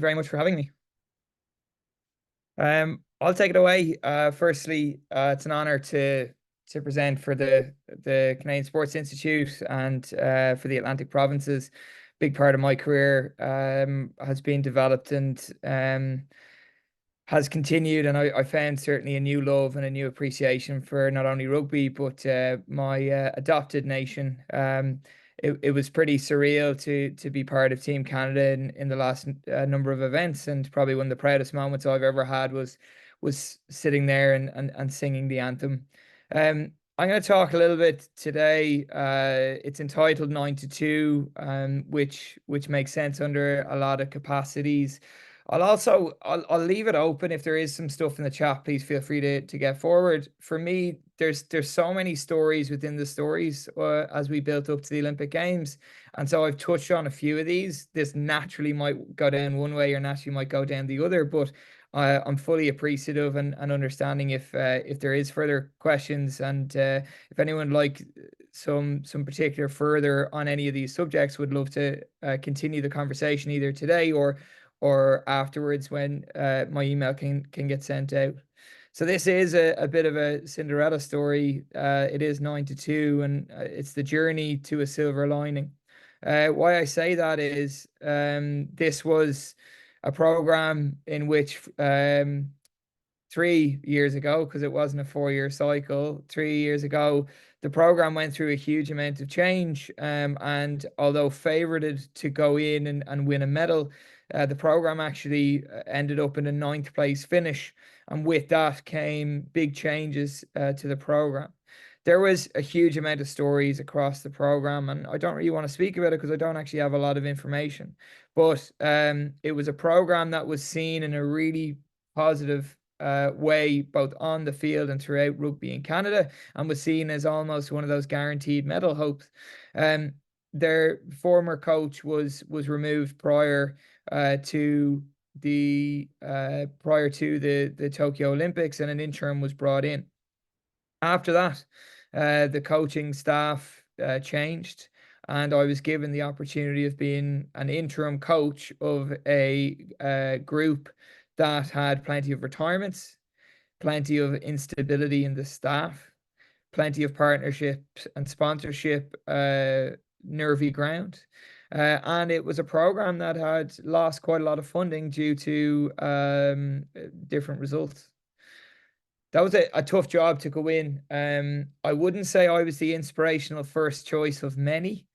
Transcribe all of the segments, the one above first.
Very much for having me. I'll take it away. Firstly, it's an honor to present for the Canadian Sports Institute and for the Atlantic Provinces. Big part of my career has been developed and has continued, and I found certainly a new love and a new appreciation for not only rugby but my adopted nation. It was pretty surreal to be part of Team Canada in the last number of events, and probably one of the proudest moments I've ever had was sitting there and singing the anthem. I'm going to talk a little bit today. It's entitled 9 to 2, which makes sense under a lot of capacities. I'll leave it open. If there is some stuff in the chat, please feel free to get forward. For me, there's so many stories within the stories as we built up to the Olympic Games, and so I've touched on a few of these. This naturally might go down one way or naturally might go down the other, but I'm fully appreciative and understanding if there is further questions, and if anyone like some particular further on any of these subjects would love to continue the conversation either today or afterwards when my email can get sent out. So this is a bit of a Cinderella story. It is 9 to 2, and it's the journey to a silver lining. Why I say that is this was a program in which 3 years ago, because it wasn't a 4-year cycle, 3 years ago, the program went through a huge amount of change. And although favorited to go in and win a medal, the program actually ended up in a ninth place finish. And with that came big changes to the program. There was a huge amount of stories across the program, and I don't really want to speak about it because I don't actually have a lot of information. But it was a program that was seen in a really positive way, both on the field and throughout rugby in Canada, and was seen as almost one of those guaranteed medal hopes. Their former coach was removed prior to the Tokyo Olympics, and an interim was brought in. After that, the coaching staff changed, and I was given the opportunity of being an interim coach of a group that had plenty of retirements, plenty of instability in the staff, plenty of partnerships and sponsorship, nervy ground. And it was a program that had lost quite a lot of funding due to different results. That was a tough job to go in. I wouldn't say I was the inspirational first choice of many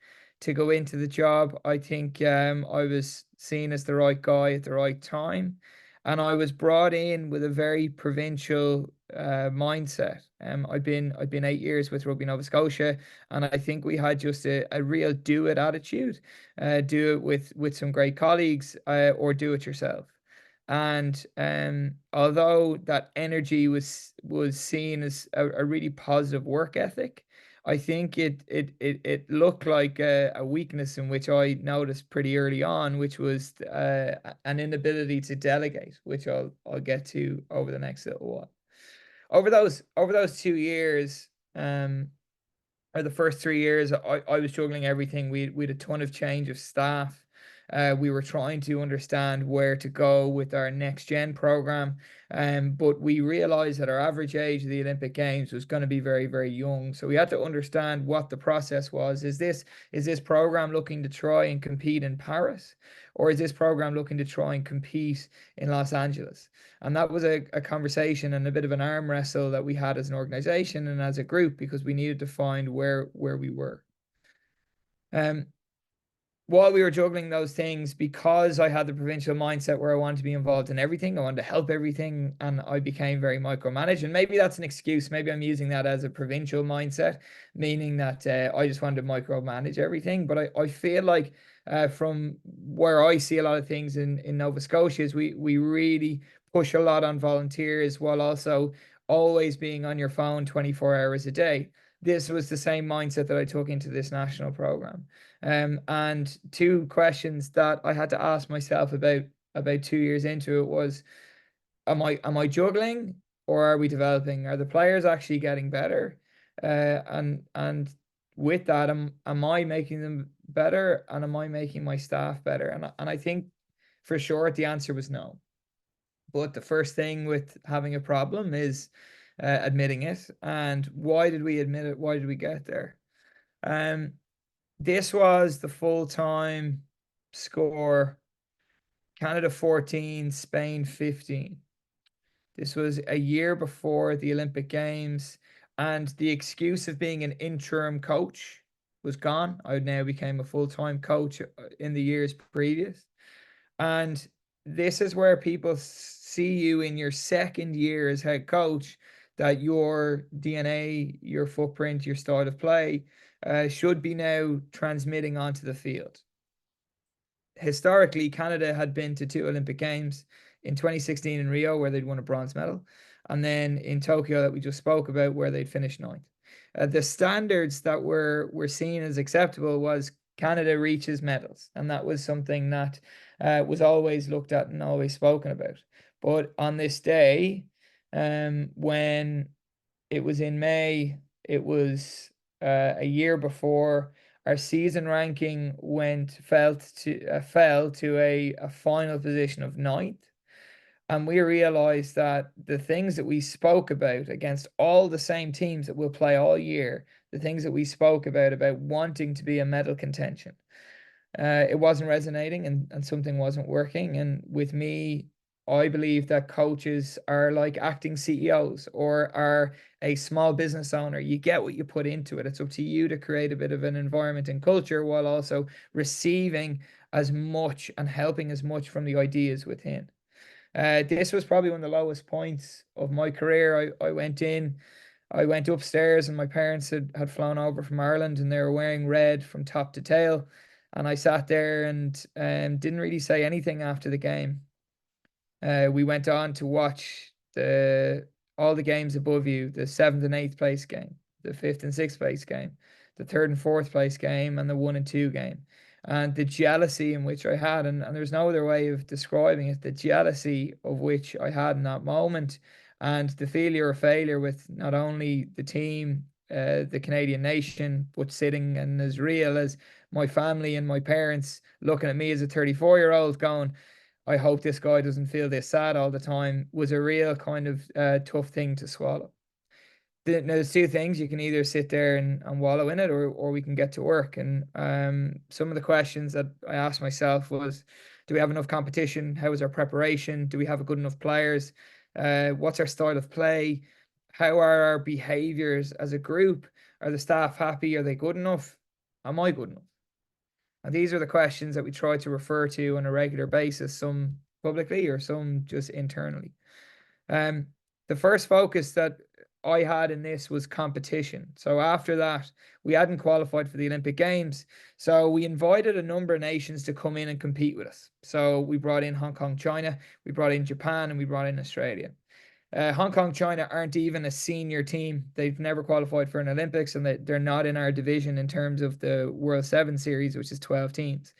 to go into the job. I think I was seen as the right guy at the right time, and I was brought in with a very provincial mindset. I've been 8 years with Rugby Nova Scotia, and I think we had just a real do it attitude. Do it with some great colleagues, or do it yourself. And although that energy was seen as a really positive work ethic, I think it looked like a weakness in which I noticed pretty early on, which was an inability to delegate, which I'll get to over the next little while. Over those 2 years, or the first 3 years, I was juggling everything. We had a ton of change of staff. We were trying to understand where to go with our next gen program, but we realized that our average age of the Olympic Games was going to be very, very young. So we had to understand what the process was. Is this program looking to try and compete in Paris, or is this program looking to try and compete in Los Angeles? And that was a conversation and a bit of an arm wrestle that we had as an organization and as a group, because we needed to find where we were. While we were juggling those things, because I had the provincial mindset where I wanted to be involved in everything, I wanted to help everything, and I became very micromanaged. And maybe that's an excuse. Maybe I'm using that as a provincial mindset, meaning that I just wanted to micromanage everything. But I feel like from where I see a lot of things in Nova Scotia is we really push a lot on volunteers while also always being on your phone 24 hours a day. This was the same mindset that I took into this national program. And two questions that I had to ask myself about 2 years into it was, am I juggling, or are we developing? Are the players actually getting better? And with that, am I making them better, and am I making my staff better? And I think For sure, the answer was no. But the first thing with having a problem is admitting it. And why did we admit it? Why did we get there? Um, this was the full-time score: Canada 14, Spain 15. This was a year before the Olympic Games, and the excuse of being an interim coach was gone. I now became a full-time coach in the years previous. And this is where people see you in your second year as head coach, that your DNA, your footprint, your style of play should be now transmitting onto the field. Historically, Canada had been to 2 Olympic Games: in 2016 in Rio, where they'd won a bronze medal, and then in Tokyo, that we just spoke about, where they'd finished ninth. The standards that were seen as acceptable was Canada reaches medals, and that was something that was always looked at and always spoken about. But on this day, when it was in May, it was a year before our season ranking fell to a final position of ninth. And we realized that the things that we spoke about against all the same teams that will play all year, the things that we spoke about wanting to be a medal contention, it wasn't resonating, and something wasn't working. And with me, I believe that coaches are like acting CEOs or are a small business owner. You get what you put into it. It's up to you to create a bit of an environment and culture while also receiving as much and helping as much from the ideas within. This was probably one of the lowest points of my career. I went upstairs, and my parents had flown over from Ireland, and they were wearing red from top to tail. And I sat there and didn't really say anything after the game. We went on to watch all the games above you: the 7th and 8th place game, the 5th and 6th place game, the 3rd and 4th place game, and the 1 and 2 game. And the jealousy in which I had, and there's no other way of describing it, the jealousy of which I had in that moment, and the failure with not only the team, the Canadian nation, but sitting and as real as my family and my parents looking at me as a 34-year-old going, I hope this guy doesn't feel this sad all the time, was a real kind of tough thing to swallow. Now, there's two things: you can either sit there and wallow in it, or we can get to work. And some of the questions that I asked myself was, do we have enough competition? How is our preparation? Do we have good enough players? What's our style of play? How are our behaviors as a group? Are the staff happy? Are they good enough? Am I good enough? And these are the questions that we try to refer to on a regular basis, some publicly or some just internally. The first focus that I had in this was competition. So after that, we hadn't qualified for the Olympic Games. So we invited a number of nations to come in and compete with us. So we brought in Hong Kong, China, we brought in Japan, and we brought in Australia. Hong Kong, China aren't even a senior team. They've never qualified for an Olympics, and they're not in our division in terms of the World 7 Series, which is 12 teams.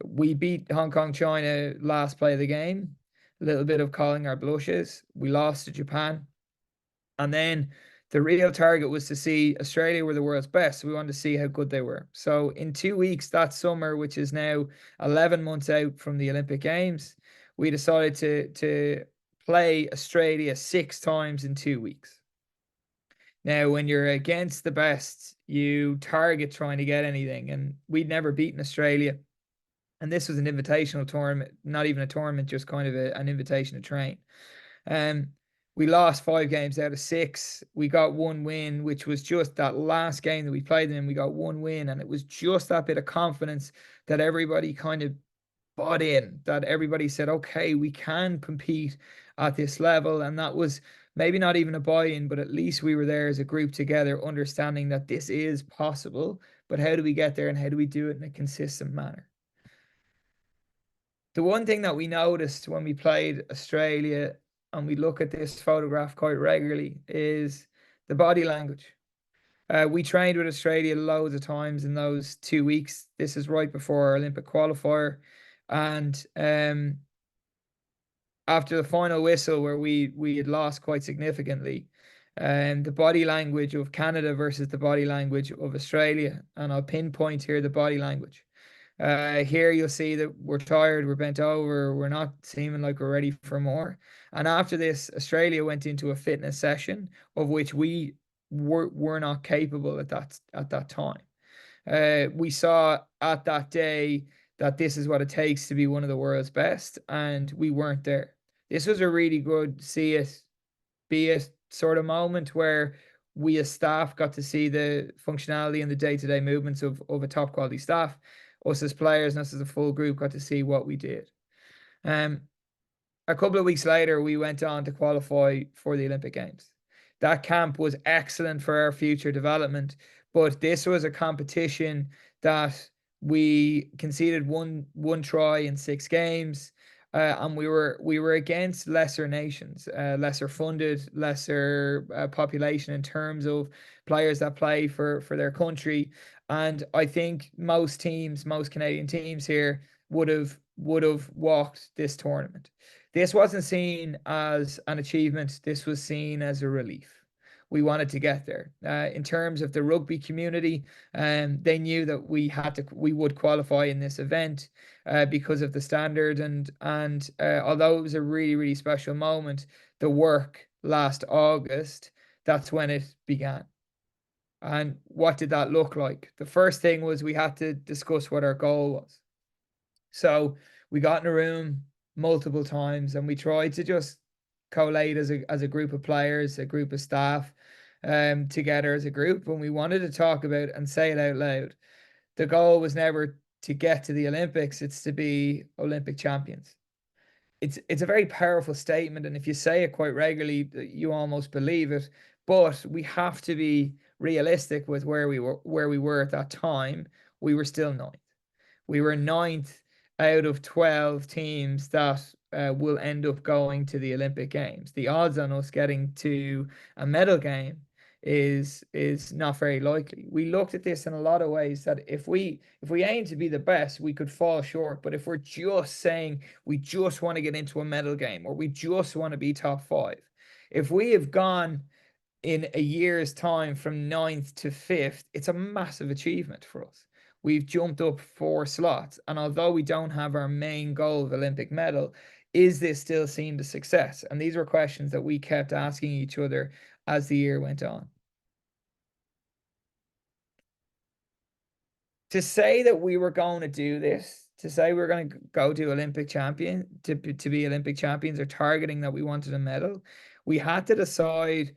We beat Hong Kong, China last play of the game. A little bit of calling our blushes. We lost to Japan. And then the real target was to see Australia were the world's best. So we wanted to see how good they were. So in 2 weeks that summer, which is now 11 months out from the Olympic Games, we decided to play Australia 6 times in 2 weeks. Now, when you're against the best, you target trying to get anything, and we'd never beaten Australia. And this was an invitational tournament, not even a tournament, just kind of an invitation to train. We lost 5 games out of 6. We got 1 win, which was just that last game that we played in. We got 1 win, and it was just that bit of confidence that everybody kind of bought in, that everybody said, okay, we can compete at this level. And that was maybe not even a buy-in, but at least we were there as a group together, understanding that this is possible. But how do we get there, and how do we do it in a consistent manner? The one thing that we noticed when we played Australia, and we look at this photograph quite regularly, is the body language. We trained with Australia loads of times in those 2 weeks. This is right before our Olympic qualifier. And after the final whistle, where we had lost quite significantly, the body language of Canada versus the body language of Australia, and I'll pinpoint here the body language. Here you'll see that we're tired, we're bent over, we're not seeming like we're ready for more. And after this, Australia went into a fitness session of which we were not capable at that time. We saw at that day that this is what it takes to be one of the world's best, and we weren't there. This was a really good see it, be it sort of moment where we as staff got to see the functionality and the day-to-day movements of a top quality staff. Us as players and us as a full group got to see what we did. Um, a couple of weeks later, we went on to qualify for the Olympic Games. That camp was excellent for our future development, but this was a competition that we conceded one try in 6 games, and we were against lesser nations, lesser funded, lesser population in terms of players that play for their country. And I think most teams, most Canadian teams here would have walked this tournament. This wasn't seen as an achievement. This was seen as a relief. We wanted to get there. In terms of the rugby community, they knew that we would qualify in this event because of the standard. And although it was a really, really special moment, the work last August, that's when it began. And what did that look like? The first thing was we had to discuss what our goal was. So we got in a room multiple times and we tried to just collate as a group of players, a group of staff, together as a group. And we wanted to talk about and say it out loud. The goal was never to get to the Olympics, it's to be Olympic champions. It's a very powerful statement, and if you say it quite regularly, you almost believe it. But we have to be realistic with where we were at that time. We were still ninth. We were ninth out of 12 teams that will end up going to the Olympic Games. The odds on us getting to a medal game is not very likely. We looked at this in a lot of ways that if we aim to be the best, we could fall short. But if we're just saying we just want to get into a medal game or we just want to be top five, if we have gone in a year's time from ninth to fifth, it's a massive achievement for us. We've jumped up 4 slots. And although we don't have our main goal of Olympic medal, is this still seen as success? And these were questions that we kept asking each other as the year went on. To say that we were going to do this, to say we are going to go to Olympic champion, to be Olympic champions or targeting that we wanted a medal, we had to decide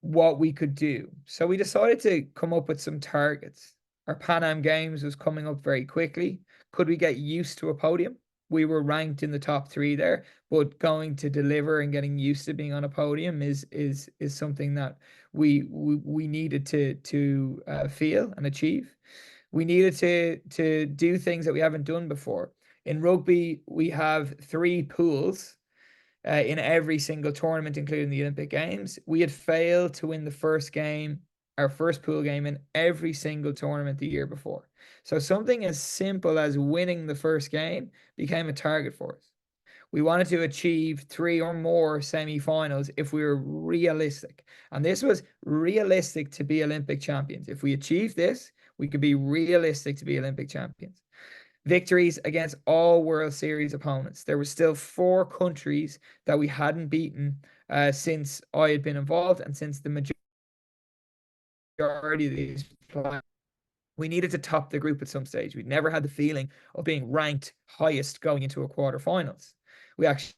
what we could do. So we decided to come up with some targets. Our Pan Am Games was coming up very quickly. Could we get used to a podium? We were ranked in the top 3 there, but going to deliver and getting used to being on a podium is something that we needed to feel and achieve. We needed to do things that we haven't done before. In rugby, we have 3 pools in every single tournament, including the Olympic Games. We had failed to win the first game, our first pool game, in every single tournament the year before. So something as simple as winning the first game became a target for us. We wanted to achieve 3 or more semi-finals if we were realistic. And this was realistic to be Olympic champions. If we achieved this, we could be realistic to be Olympic champions. Victories against all World Series opponents. There were still 4 countries that we hadn't beaten since I had been involved and since the majority of these players. We needed to top the group at some stage. We'd never had the feeling of being ranked highest going into a quarterfinals. We actually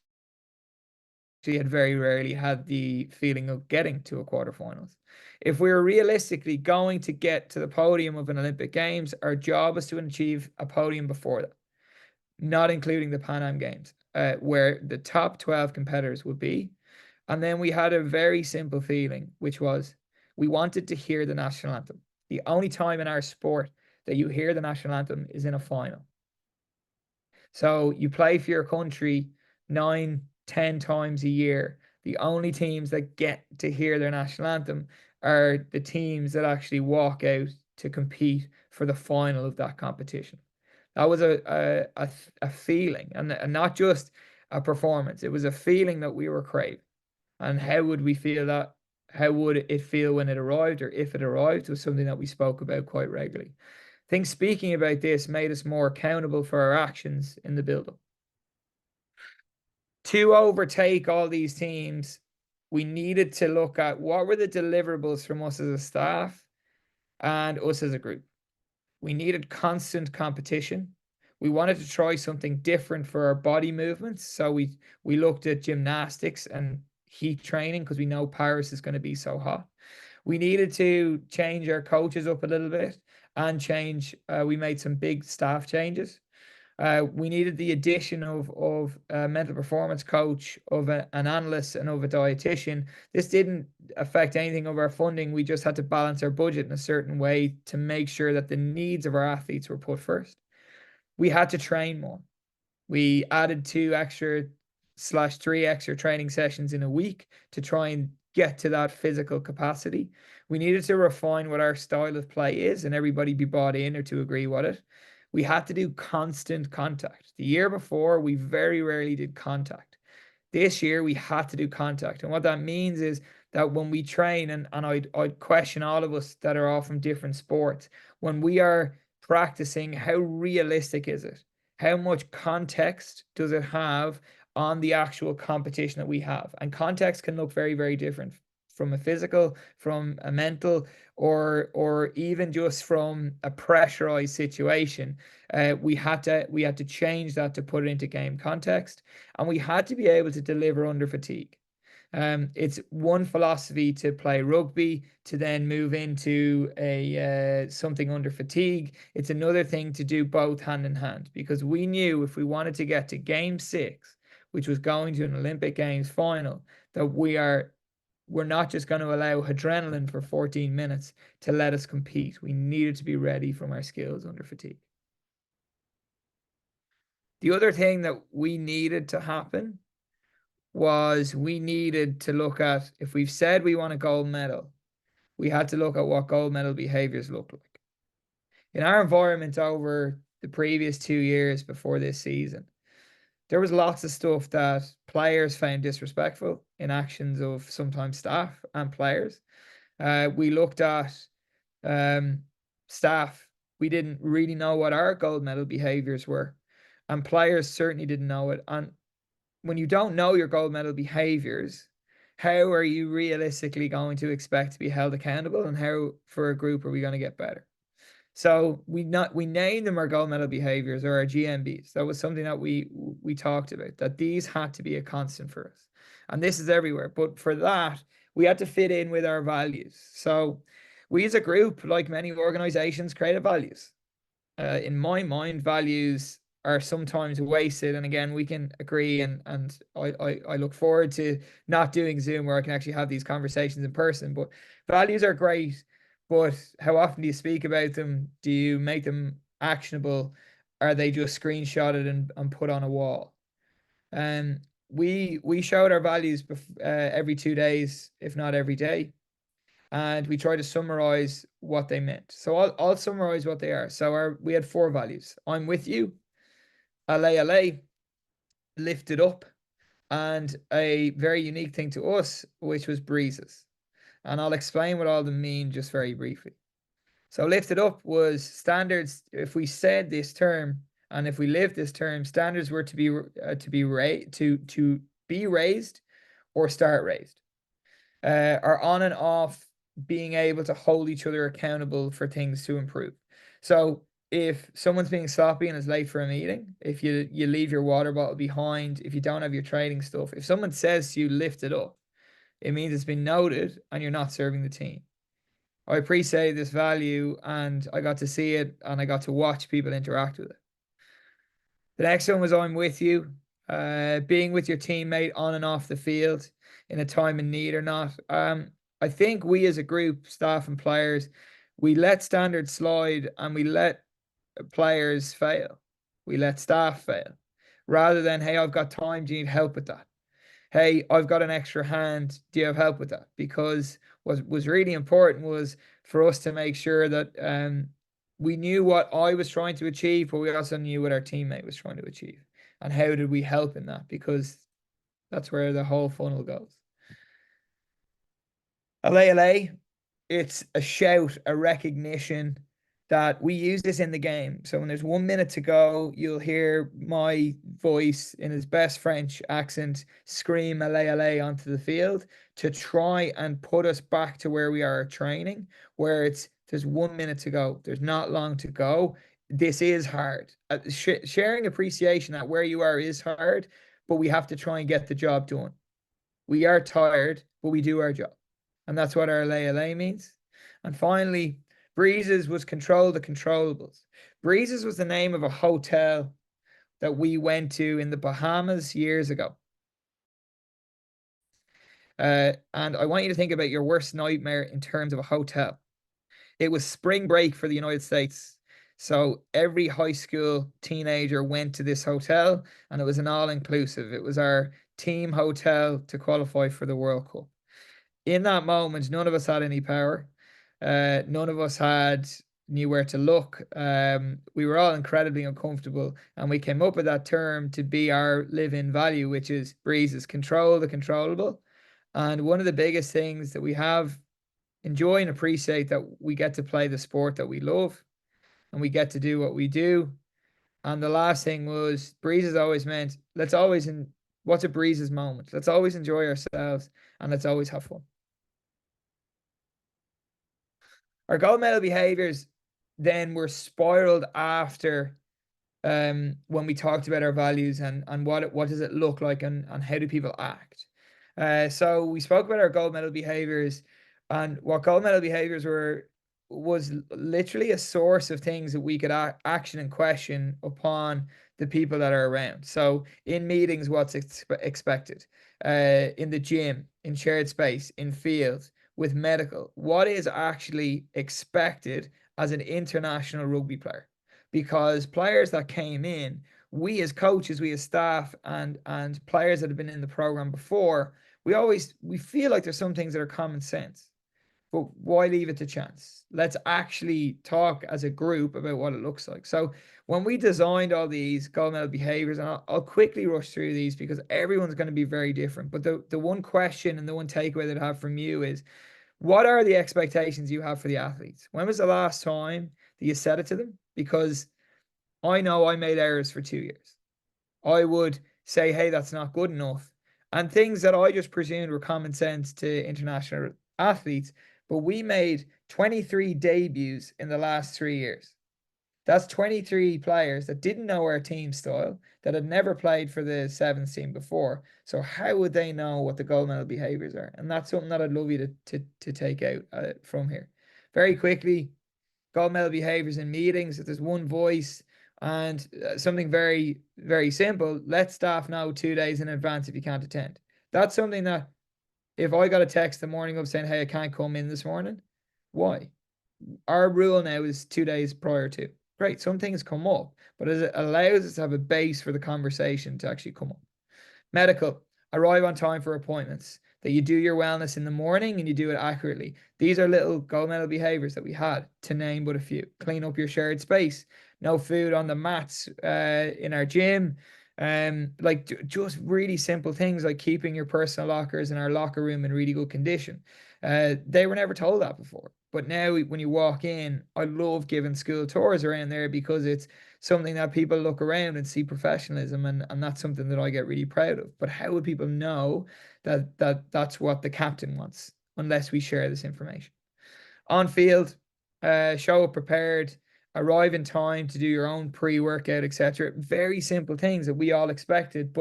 had very rarely had the feeling of getting to a quarterfinals. If we were realistically going to get to the podium of an Olympic Games, our job was to achieve a podium before that, not including the Pan Am Games, where the top 12 competitors would be. And then we had a very simple feeling, which was we wanted to hear the national anthem. The only time in our sport that you hear the national anthem is in a final. So you play for your country 9, 10 times a year. The only teams that get to hear their national anthem are the teams that actually walk out to compete for the final of that competition. That was a feeling, and not just a performance. It was a feeling that we were craving. And how would we feel that? How would it feel when it arrived, or if it arrived, was something that we spoke about quite regularly. think speaking about this made us more accountable for our actions in the build-up. To overtake all these teams, we needed to look at what were the deliverables from us as a staff and us as a group. We needed constant competition. We wanted to try something different for our body movements. So we looked at gymnastics and heat training because we know Paris is going to be so hot. We needed to change our coaches up a little bit and we made some big staff changes. We needed the addition of a mental performance coach, of an analyst, and of a dietitian. This didn't affect anything of our funding. We just had to balance our budget in a certain way to make sure that the needs of our athletes were put first. We had to train more. We added 2/3 extra training sessions in a week to try and get to that physical capacity. We needed to refine what our style of play is and everybody be bought in or to agree with it. We had to do constant contact. The year before, we very rarely did contact. This year, we had to do contact. And what that means is that when we train, and I'd question all of us that are all from different sports, when we are practicing, how realistic is it? How much context does it have on the actual competition that we have? And context can look very, very different from a physical, from a mental, or even just from a pressurized situation. We had to change that to put it into game context, and we had to be able to deliver under fatigue. It's one philosophy to play rugby to then move into something under fatigue. It's another thing to do both hand in hand, because we knew if we wanted to get to game 6, which was going to an Olympic Games final, that we're not just going to allow adrenaline for 14 minutes to let us compete. We needed to be ready from our skills under fatigue. The other thing that we needed to happen was we needed to look at, if we've said we want a gold medal, we had to look at what gold medal behaviors look like. In our environment over the previous 2 years before this season, there was lots of stuff that players found disrespectful in actions of sometimes staff and players. We looked at staff. We didn't really know what our gold medal behaviors were, and players certainly didn't know it. And when you don't know your gold medal behaviors, how are you realistically going to expect to be held accountable, and how for a group are we going to get better? So we named them our gold medal behaviors, or our GMBs. That was something that we talked about, that these had to be a constant for us. And this is everywhere. But for that, we had to fit in with our values. So we as a group, like many organizations, created values. In my mind, values are sometimes wasted. And again, we can agree, and I look forward to not doing Zoom where I can actually have these conversations in person. But values are great. But how often do you speak about them? Do you make them actionable? Are they just screenshotted and put on a wall? And we showed our values every 2 days, if not every day. And we try to summarize what they meant. So I'll summarize what they are. So we had 4 values. I'm with you, LA, lift it up, and a very unique thing to us, which was breezes. And I'll explain what all of them mean just very briefly. So lifted up was standards. If we said this term and if we lived this term, standards were to be raised or start raised. Are on and off being able to hold each other accountable for things to improve. So if someone's being sloppy and is late for a meeting, if you leave your water bottle behind, if you don't have your training stuff, if someone says to you, lift it up, it means it's been noted and you're not serving the team. I appreciate this value, and I got to see it, and I got to watch people interact with it. The next one was I'm with you, being with your teammate on and off the field in a time of need or not. I think we as a group, staff and players, we let standards slide and we let players fail. We let staff fail rather than, hey, I've got time. Do you need help with that? Hey, I've got an extra hand. Do you have help with that? Because what was really important was for us to make sure that we knew what I was trying to achieve, but we also knew what our teammate was trying to achieve. And how did we help in that? Because that's where the whole funnel goes. LA, it's a shout, a recognition, that we use this in the game. So when there's 1 minute to go, you'll hear my voice in his best French accent scream "allez, allez" onto the field to try and put us back to where we are training, where there's 1 minute to go. There's not long to go. This is hard. Sharing appreciation that where you are is hard, but we have to try and get the job done. We are tired, but we do our job. And that's what our LA means. And finally, Breezes was control the controllables. Breezes was the name of a hotel that we went to in the Bahamas years ago. And I want you to think about your worst nightmare in terms of a hotel. It was spring break for the United States. So every high school teenager went to this hotel, and it was an all-inclusive. It was our team hotel to qualify for the World Cup. In that moment, none of us had any power. None of us knew where to look. We were all incredibly uncomfortable, and we came up with that term to be our live-in value, which is Breezes, control the controllable. And one of the biggest things that we have, enjoy and appreciate, that we get to play the sport that we love, and we get to do what we do. And the last thing was, Breezes always meant, what's a Breezes moment? Let's always enjoy ourselves, and let's always have fun. Our gold medal behaviors then were spiraled after, when we talked about our values and what does it look like, and how do people act. So we spoke about our gold medal behaviors, and what gold medal behaviors was literally a source of things that we could action and question upon the people that are around. So in meetings, what's expected, in the gym, in shared space, in field, with medical, what is actually expected as an international rugby player. Because players that came in, we as coaches, we as staff, and players that have been in the program before, we feel like there's some things that are common sense, but why leave it to chance? Let's actually talk as a group about what it looks like. So when we designed all these gold medal behaviors, and I'll quickly rush through these because everyone's going to be very different, but the one question and the one takeaway that I have from you is, what are the expectations you have for the athletes? When was the last time that you said it to them? Because I know I made errors for 2 years. I would say, hey, that's not good enough. And things that I just presumed were common sense to international athletes, but we made 23 debuts in the last 3 years. That's 23 players that didn't know our team style, that had never played for the sevens team before. So how would they know what the gold medal behaviors are? And that's something that I'd love you to take out from here. Very quickly, gold medal behaviors in meetings. If there's one voice, and something very, very simple, let staff know 2 days in advance if you can't attend. That's something that, if I got a text the morning of saying, hey, I can't come in this morning, why? Our rule now is 2 days prior to. Great, some things come up, but it allows us to have a base for the conversation to actually come up. Medical, arrive on time for appointments, that you do your wellness in the morning and you do it accurately. These are little gold medal behaviors that we had, to name but a few. Clean up your shared space, no food on the mats in our gym. Just really simple things like keeping your personal lockers in our locker room in really good condition. They were never told that before. But now when you walk in, I love giving school tours around there because it's something that people look around and see professionalism, and that's something that I get really proud of. But how would people know that's what the captain wants unless we share this information? On field, show up prepared, arrive in time to do your own pre-workout, etc. Very simple things that we all expected.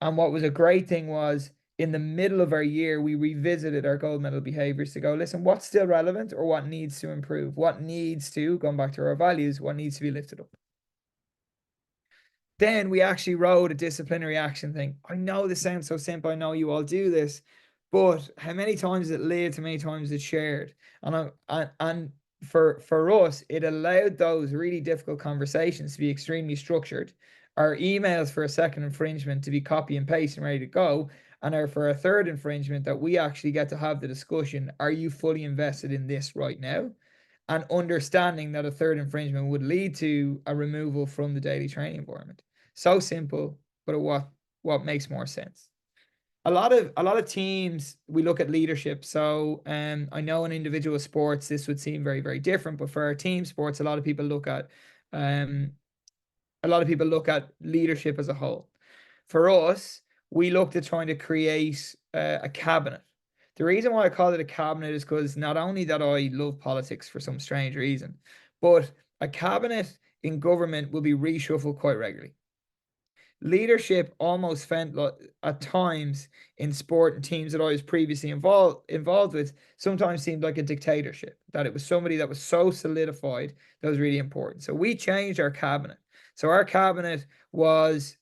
And what was a great thing was, in the middle of our year, we revisited our gold medal behaviors to go, listen, what's still relevant or what needs to improve? What needs to, going back to our values, what needs to be lifted up? Then we actually wrote a disciplinary action thing. I know this sounds so simple. I know you all do this, but how many times is it lived? How many times is it shared? And for us, it allowed those really difficult conversations to be extremely structured. Our emails for a second infringement to be copy and paste and ready to go. And for a third infringement, that we actually get to have the discussion. Are you fully invested in this right now? And understanding that a third infringement would lead to a removal from the daily training environment. So simple, but what makes more sense? a lot of teams, we look at leadership. So I know in individual sports this would seem very, very different, but for our team sports, um, a lot of people look at leadership as a whole. For us, we looked at trying to create a cabinet. The reason why I call it a cabinet is because not only that I love politics for some strange reason, but a cabinet in government will be reshuffled quite regularly. Leadership almost felt like at times in sport and teams that I was previously involved with sometimes seemed like a dictatorship, that it was somebody that was so solidified that was really important. So we changed our cabinet. So our cabinet was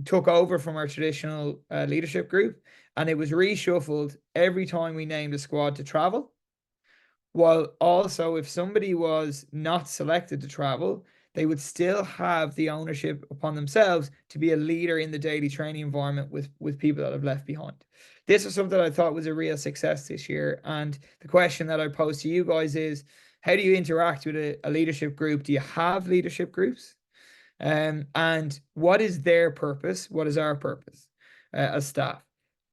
took over from our traditional leadership group, and it was reshuffled every time we named a squad to travel. While also, if somebody was not selected to travel, they would still have the ownership upon themselves to be a leader in the daily training environment with people that have left behind. This is something I thought was a real success this year. And the question that I pose to you guys is, how do you interact with a leadership group? Do you have leadership groups? And what is their purpose? What is our purpose as staff?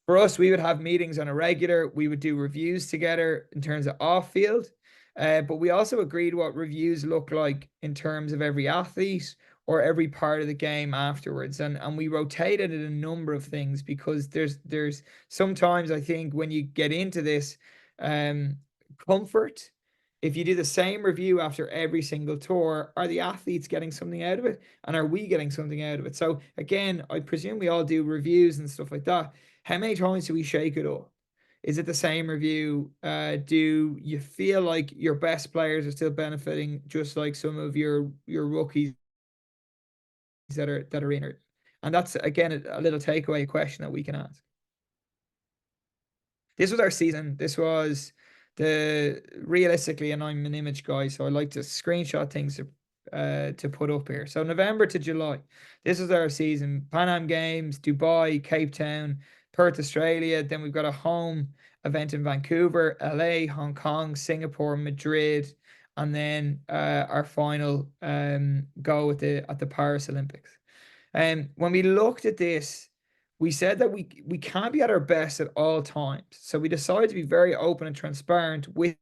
For us, we would have meetings on a regular. We would do reviews together in terms of off field. But we also agreed what reviews look like in terms of every athlete or every part of the game afterwards. And we rotated a number of things because there's sometimes I think when you get into this comfort, if you do the same review after every single tour, are the athletes getting something out of it? And are we getting something out of it? So again, I presume we all do reviews and stuff like that. How many times do we shake it up? Is it the same review? Do you feel like your best players are still benefiting just like some of your rookies that are in it? And that's again a little takeaway question that we can ask. This was our season. This was the realistically, and I'm an image guy, so I like to screenshot things to put up here. So November to July, this is our season. Pan Am Games, Dubai, Cape Town, Perth, Australia. Then we've got a home event in Vancouver, LA, Hong Kong, Singapore, Madrid, and then our final go at the Paris Olympics. And when we looked at this, we said that we can't be at our best at all times. So we decided to be very open and transparent with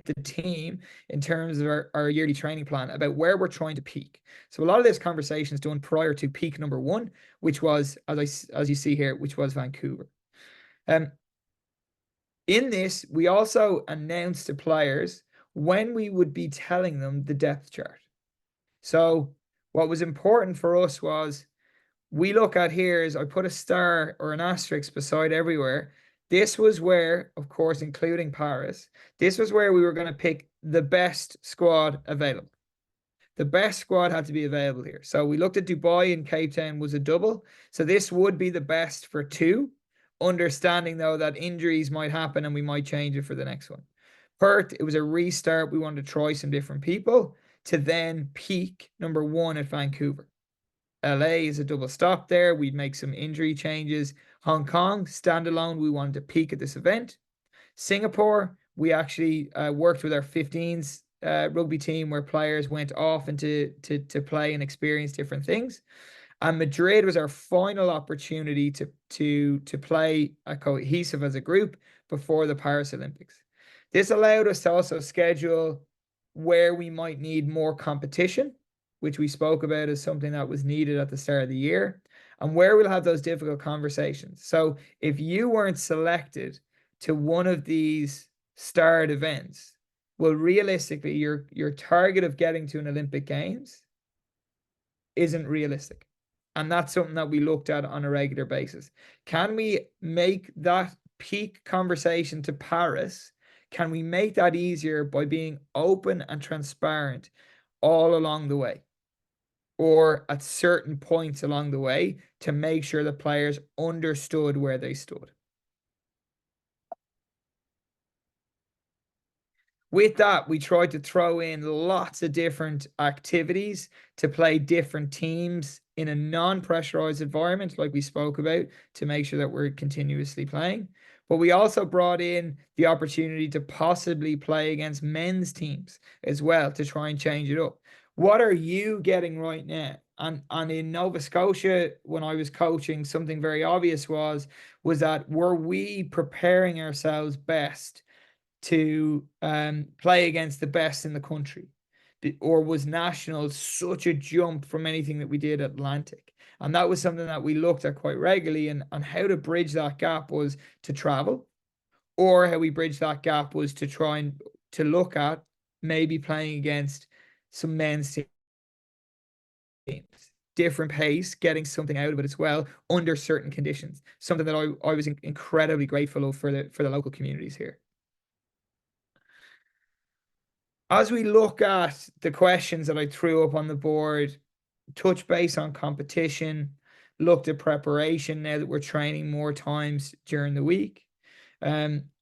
the team in terms of our yearly training plan about where we're trying to peak. So a lot of this conversation is done prior to peak number one, which was, as you see here, which was Vancouver. In this, we also announced to players when we would be telling them the depth chart. So what was important for us was we look at here is I put a star or an asterisk beside everywhere. This was where, of course, including Paris, this was where we were going to pick the best squad available. The best squad had to be available here. So we looked at Dubai and Cape Town was a double. So this would be the best for two, understanding though that injuries might happen and we might change it for the next one. Perth, it was a restart. We wanted to try some different people to then peak number one at Vancouver. LA is a double stop there. We'd make some injury changes. Hong Kong, standalone, we wanted to peak at this event. Singapore, we actually worked with our 15s rugby team where players went off and to play and experience different things. And Madrid was our final opportunity to play a cohesive as a group before the Paris Olympics. This allowed us to also schedule where we might need more competition, which we spoke about as something that was needed at the start of the year, and where we'll have those difficult conversations. So if you weren't selected to one of these starred events, well, realistically, your target of getting to an Olympic Games isn't realistic. And that's something that we looked at on a regular basis. Can we make that peak conversation to Paris? Can we make that easier by being open and transparent all along the way, or at certain points along the way, to make sure the players understood where they stood? With that, we tried to throw in lots of different activities to play different teams in a non-pressurized environment, like we spoke about, to make sure that we're continuously playing. But we also brought in the opportunity to possibly play against men's teams as well to try and change it up. What are you getting right now And in Nova Scotia, when I was coaching, something very obvious was that were we preparing ourselves best to play against the best in the country? Or was national such a jump from anything that we did at Atlantic? And that was something that we looked at quite regularly. And how to bridge that gap was to travel, or how we bridged that gap was to try and to look at maybe playing against some men's teams, different pace, getting something out of it as well under certain conditions. Something that I was incredibly grateful of for the local communities here. As we look at the questions that I threw up on the board, touch base on competition, looked at preparation now that we're training more times during the week.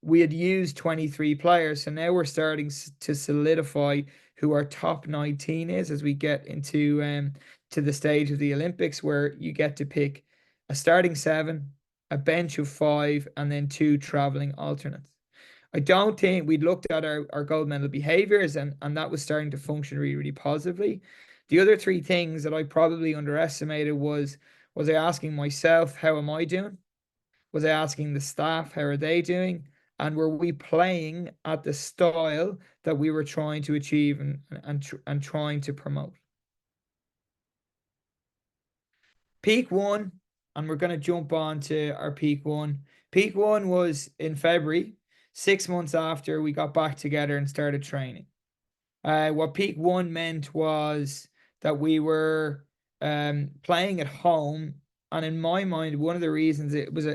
We had used 23 players, so now we're starting to solidify who our top 19 is as we get into to the stage of the Olympics, where you get to pick a starting 7, a bench of 5, and then 2 traveling alternates. I don't think we'd looked at our gold medal behaviors, and that was starting to function really, really positively. The other 3 things that I probably underestimated was I asking myself, how am I doing? Was I asking the staff, how are they doing? And were we playing at the style that we were trying to achieve and trying to promote? Peak 1, and we're going to jump on to our peak 1. Peak 1 was in February, 6 months after we got back together and started training. What peak 1 meant was that we were playing at home. And in my mind, one of the reasons it was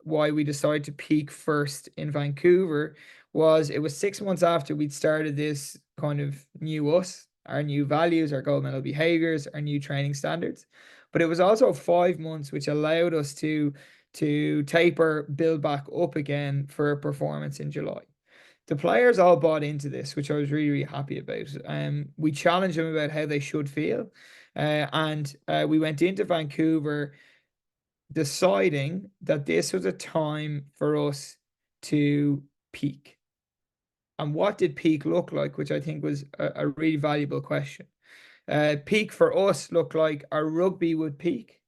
why we decided to peak first in Vancouver was it was 6 months after we'd started this kind of new us, our new values, our gold medal behaviors, our new training standards. But it was also 5 months, which allowed us to taper, build back up again for a performance in July. The players all bought into this, which I was really, really happy about. We challenged them about how they should feel. And we went into Vancouver deciding that this was a time for us to peak. And what did peak look like, which I think was a really valuable question. Peak for us looked like our rugby would peak.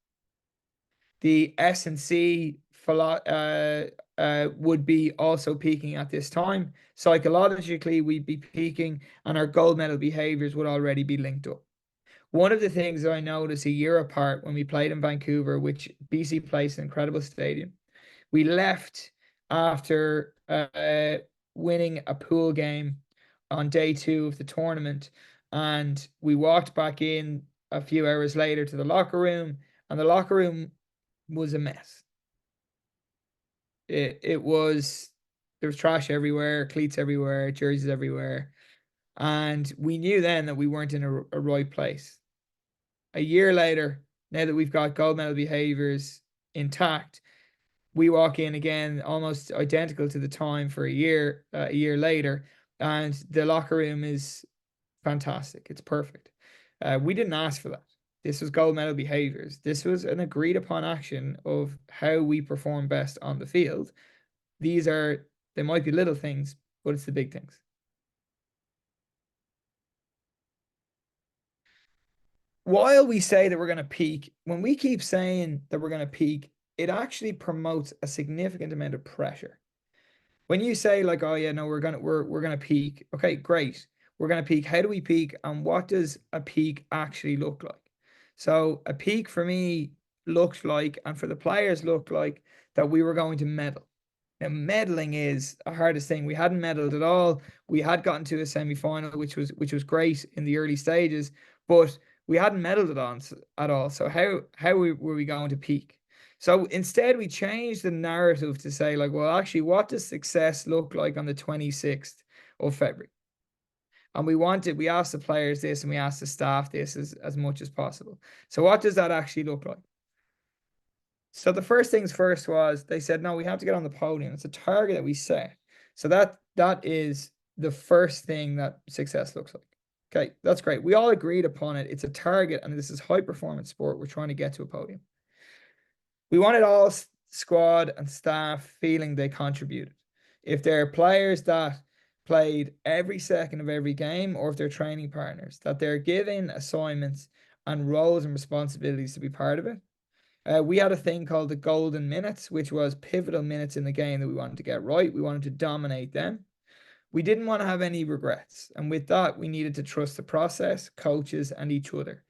The S&C would be also peaking at this time. Psychologically, we'd be peaking, and our gold medal behaviors would already be linked up. One of the things that I noticed a year apart when we played in Vancouver, which BC plays an incredible stadium, we left after winning a pool game on day 2 of the tournament, and we walked back in a few hours later to the locker room, and the locker room was a mess. It was, there was trash everywhere, cleats everywhere, jerseys everywhere, and we knew then that we weren't in a right place. A year later, now that we've got gold medal behaviors intact, we walk in again almost identical to the time for a year later, and the locker room is fantastic. It's perfect. We didn't ask for that. This was gold medal behaviors. This was an agreed upon action of how we perform best on the field. They might be little things, but it's the big things. While we say that we're going to peak, when we keep saying that we're going to peak, it actually promotes a significant amount of pressure. When you say like, oh yeah, no, we're gonna peak. Okay, great. We're gonna peak. How do we peak? And what does a peak actually look like? So a peak for me looked like, and for the players looked like, that we were going to medal. Now, medaling is the hardest thing. We hadn't medaled at all. We had gotten to a semi-final, which was great in the early stages, but we hadn't medaled at all. So how were we going to peak? So instead, we changed the narrative to say, like, well, actually, what does success look like on the 26th of February? And we asked the players this, and we asked the staff this as much as possible. So what does that actually look like? So the first things first was they said, no, we have to get on the podium. It's a target that we set. So that is the first thing that success looks like. Okay, that's great. We all agreed upon it. It's a target, and this is high performance sport. We're trying to get to a podium. We wanted all squad and staff feeling they contributed. If they're players that played every second of every game, or if they're training partners, that they're given assignments and roles and responsibilities to be part of it. We had a thing called the golden minutes, which was pivotal minutes in the game that we wanted to get right. We wanted to dominate them. We didn't want to have any regrets. And with that, we needed to trust the process, coaches, and each other.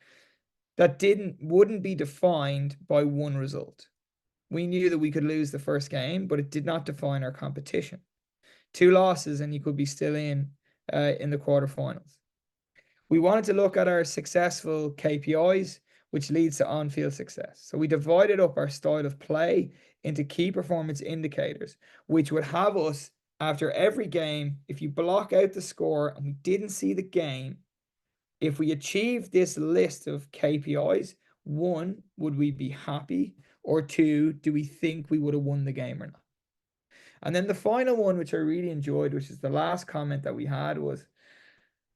That wouldn't be defined by one result. We knew that we could lose the first game, but it did not define our competition. 2 losses and you could be still in the quarterfinals. We wanted to look at our successful KPIs, which leads to on-field success. So we divided up our style of play into key performance indicators, which would have us, after every game, if you block out the score and we didn't see the game, if we achieved this list of KPIs, 1, would we be happy? Or 2, do we think we would have won the game or not? And then the final one, which I really enjoyed, which is the last comment that we had, was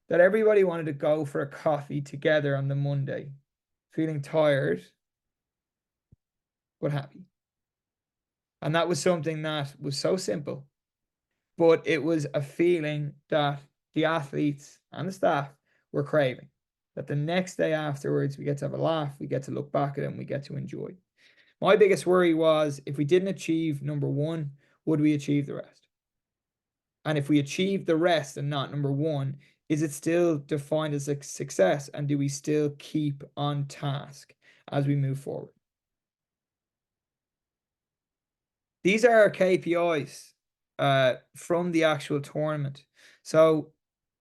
that everybody wanted to go for a coffee together on the Monday, feeling tired, but happy. And that was something that was so simple, but it was a feeling that the athletes and the staff were craving. That the next day afterwards, we get to have a laugh, we get to look back at it, and we get to enjoy. My biggest worry was, if we didn't achieve number 1, would we achieve the rest? And if we achieve the rest and not number 1, is it still defined as a success? And do we still keep on task as we move forward? These are our KPIs from the actual tournament. So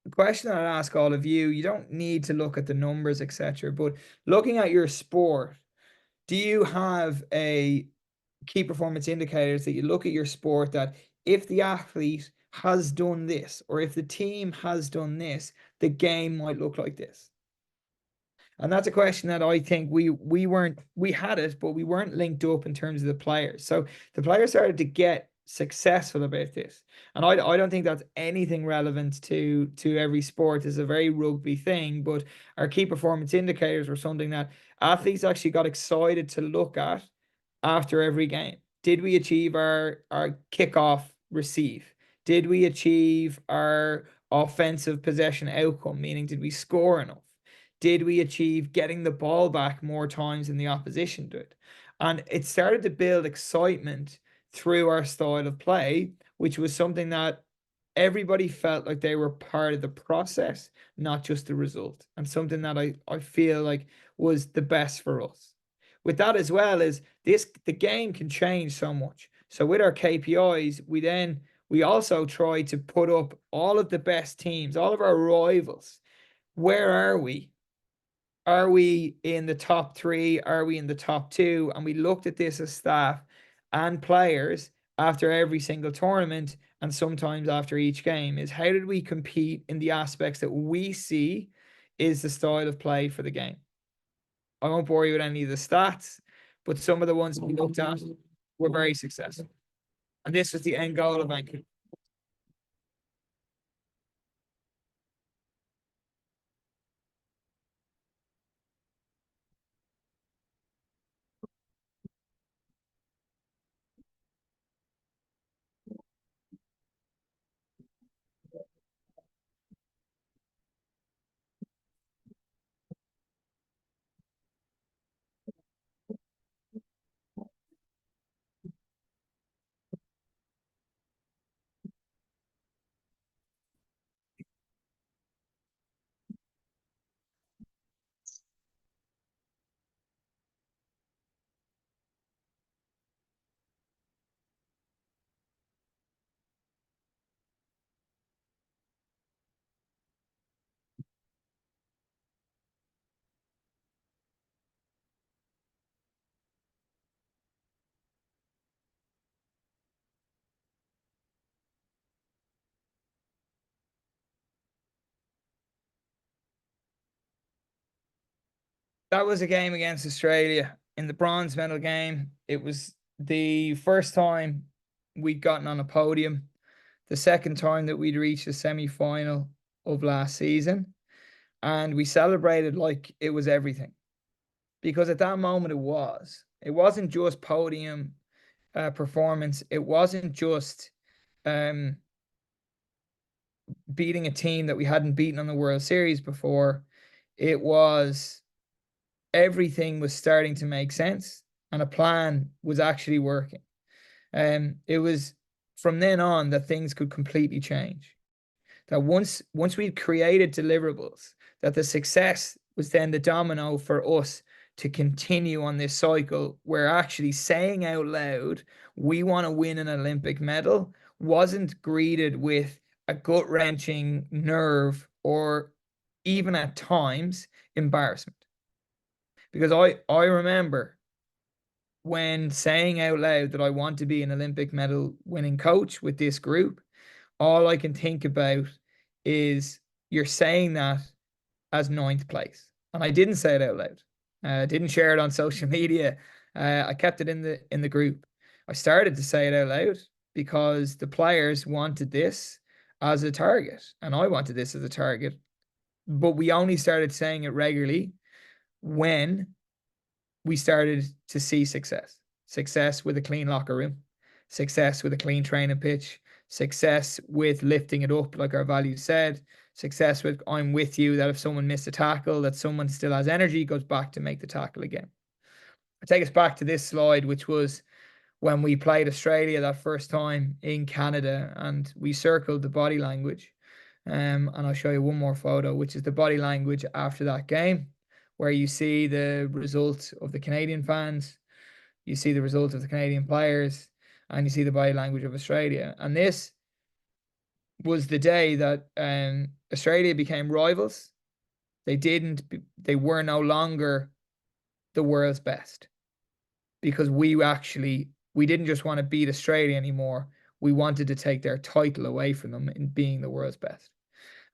the question I'd ask all of you, you don't need to look at the numbers, etc., but looking at your sport, do you have a key performance indicators that you look at your sport that if the athlete has done this, or if the team has done this, the game might look like this? And that's a question that I think we had it, but we weren't linked up in terms of the players. So the players started to get successful about this. And I don't think that's anything relevant to every sport. It's a very rugby thing, but our key performance indicators were something that athletes actually got excited to look at after every game. Did we achieve our kickoff receive? Did we achieve our offensive possession outcome? Meaning, did we score enough? Did we achieve getting the ball back more times than the opposition did? And it started to build excitement through our style of play, which was something that everybody felt like they were part of the process, not just the result. And something that I feel like was the best for us. With that as well is the game can change so much. So with our KPIs, we also try to put up all of the best teams, all of our rivals. Where are we? Are we in the top 3? Are we in the top 2? And we looked at this as staff and players after every single tournament, and sometimes after each game, is how did we compete in the aspects that we see is the style of play for the game. I won't bore you with any of the stats, but some of the ones we looked at were very successful. And this was the end goal of Vancouver. That was a game against Australia in the bronze medal game. It was the first time we'd gotten on a podium, the second time that we'd reached the semi-final of last season. And we celebrated like it was everything. Because at that moment it wasn't just podium performance. It wasn't just um, beating a team that we hadn't beaten on the World Series before. It was everything was starting to make sense and a plan was actually working. It was from then on that things could completely change. That once we'd created deliverables, that the success was then the domino for us to continue on this cycle where actually saying out loud, we want to win an Olympic medal, wasn't greeted with a gut-wrenching nerve or even at times embarrassment. Because I remember when saying out loud that I want to be an Olympic medal winning coach with this group, all I can think about is you're saying that as ninth place. And I didn't say it out loud. I didn't share it on social media. I kept it in the group. I started to say it out loud because the players wanted this as a target, and I wanted this as a target. But we only started saying it regularly when we started to see success with a clean locker room, success with a clean training pitch, success with lifting it up, like our values said, success with I'm with you, that if someone missed a tackle, that someone still has energy, goes back to make the tackle again. I take us back to this slide, which was when we played Australia that first time in Canada, and we circled the body language. And I'll show you one more photo, which is the body language after that game, where you see the result of the Canadian fans, you see the result of the Canadian players, and you see the body language of Australia. And this was the day that Australia became rivals. They were no longer the world's best, because we didn't just want to beat Australia anymore. We wanted to take their title away from them in being the world's best.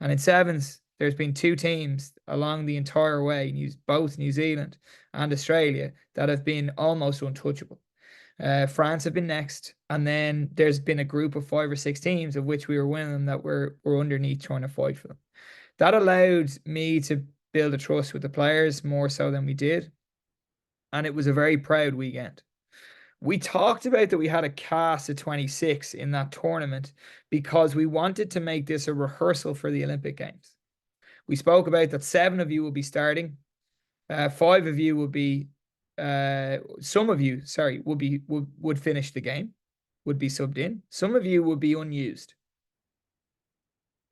And in sevens, there's been two teams along the entire way, both New Zealand and Australia, that have been almost untouchable. France have been next, and then there's been a group of 5 or 6 teams of which we were winning them that were underneath trying to fight for them. That allowed me to build a trust with the players more so than we did, and it was a very proud weekend. We talked about that we had a cast of 26 in that tournament because we wanted to make this a rehearsal for the Olympic Games. We spoke about that 7 of you will be starting, 5 of you will be, some of you, sorry, would finish the game, would be subbed in. Some of you would be unused.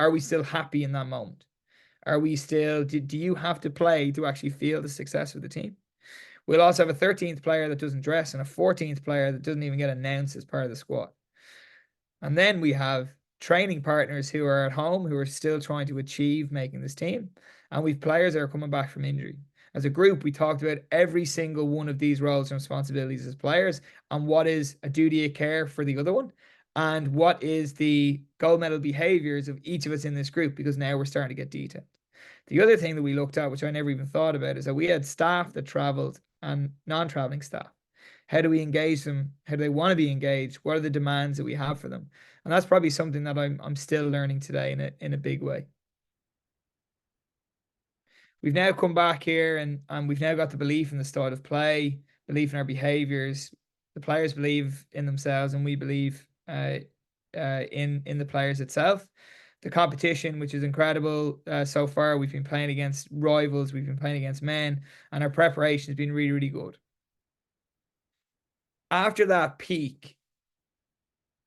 Are we still happy in that moment? Are we still, do you have to play to actually feel the success of the team? We'll also have a 13th player that doesn't dress and a 14th player that doesn't even get announced as part of the squad. And then we have training partners who are at home, who are still trying to achieve making this team. And we've players that are coming back from injury. As a group, we talked about every single one of these roles and responsibilities as players, and what is a duty of care for the other one, and what is the gold medal behaviors of each of us in this group, because now we're starting to get detailed. The other thing that we looked at, which I never even thought about, is that we had staff that traveled and non-traveling staff. How do we engage them? How do they want to be engaged? What are the demands that we have for them? And that's probably something that I'm still learning today in a big way. We've now come back here and we've now got the belief in the style of play, belief in our behaviors. The players believe in themselves, and we believe in the players itself. The competition, which is incredible so far. We've been playing against rivals, we've been playing against men, and our preparation has been really, really good. After that peak,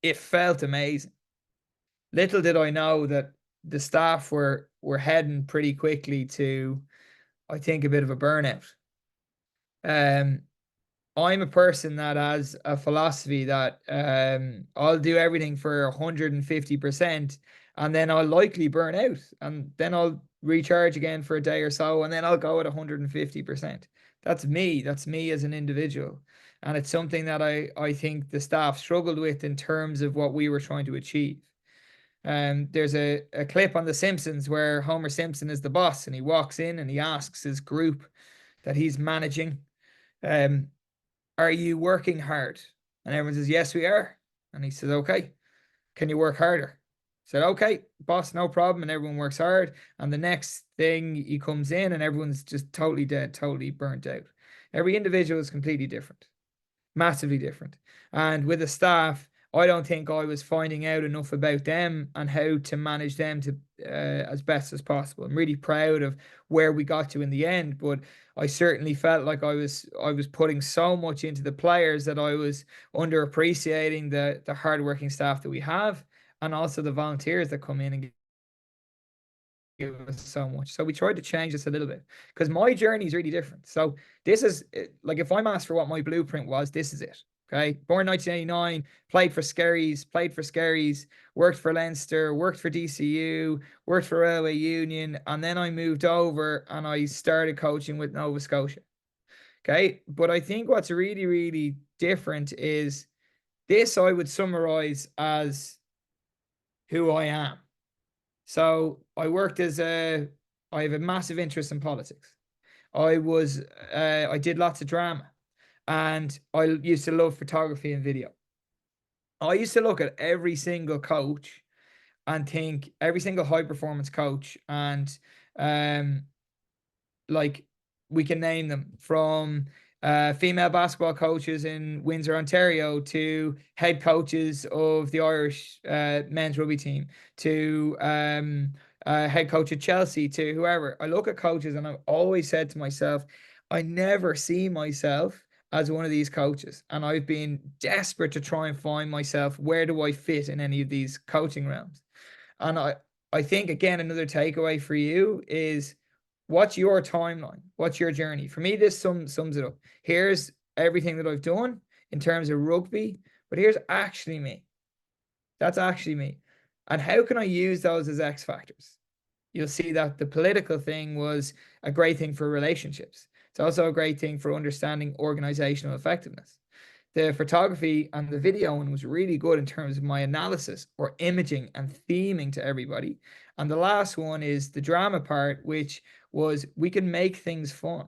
it felt amazing. Little did I know that the staff were heading pretty quickly to, I think, a bit of a burnout. I'm a person that has a philosophy that I'll do everything for 150%, and then I'll likely burn out, and then I'll recharge again for a day or so, and then I'll go at 150%. That's me. That's me as an individual. And it's something that I think the staff struggled with in terms of what we were trying to achieve. There's a clip on The Simpsons where Homer Simpson is the boss, and he walks in and he asks his group that he's managing, are you working hard? And everyone says, yes, we are. And he says, okay, can you work harder? He said, okay, boss, no problem. And everyone works hard. And the next thing he comes in and everyone's just totally dead, totally burnt out. Every individual is completely different, massively different. And with the staff, I don't think I was finding out enough about them and how to manage them to as best as possible. I'm really proud of where we got to in the end, but I certainly felt like I was putting so much into the players that I was underappreciating the hardworking staff that we have, and also the volunteers that come in and give us so much. So we tried to change this a little bit because my journey is really different. So this is like, if I'm asked for what my blueprint was, this is it. Okay. Born 1989, played for Skerries, worked for Leinster, worked for DCU, worked for Railway Union, and then I moved over and I started coaching with Nova Scotia. Okay. But I think what's really, really different is this I would summarize as who I am. So I have a massive interest in politics. I did lots of drama, and I used to love photography and video. I used to look at every single coach and think every single high performance coach, and um like, we can name them from female basketball coaches in Windsor, Ontario, to head coaches of the Irish men's rugby team, to head coach at Chelsea, to whoever. I look at coaches and I've always said to myself, I never see myself as one of these coaches. And I've been desperate to try and find myself. Where do I fit in any of these coaching realms? And I think, again, another takeaway for you is, what's your timeline? What's your journey? For me, this sums it up. Here's everything that I've done in terms of rugby, but here's actually me. That's actually me. And how can I use those as X factors? You'll see that the political thing was a great thing for relationships. It's also a great thing for understanding organizational effectiveness. The photography and the video one was really good in terms of my analysis or imaging and theming to everybody. And the last one is the drama part, which was, we can make things fun.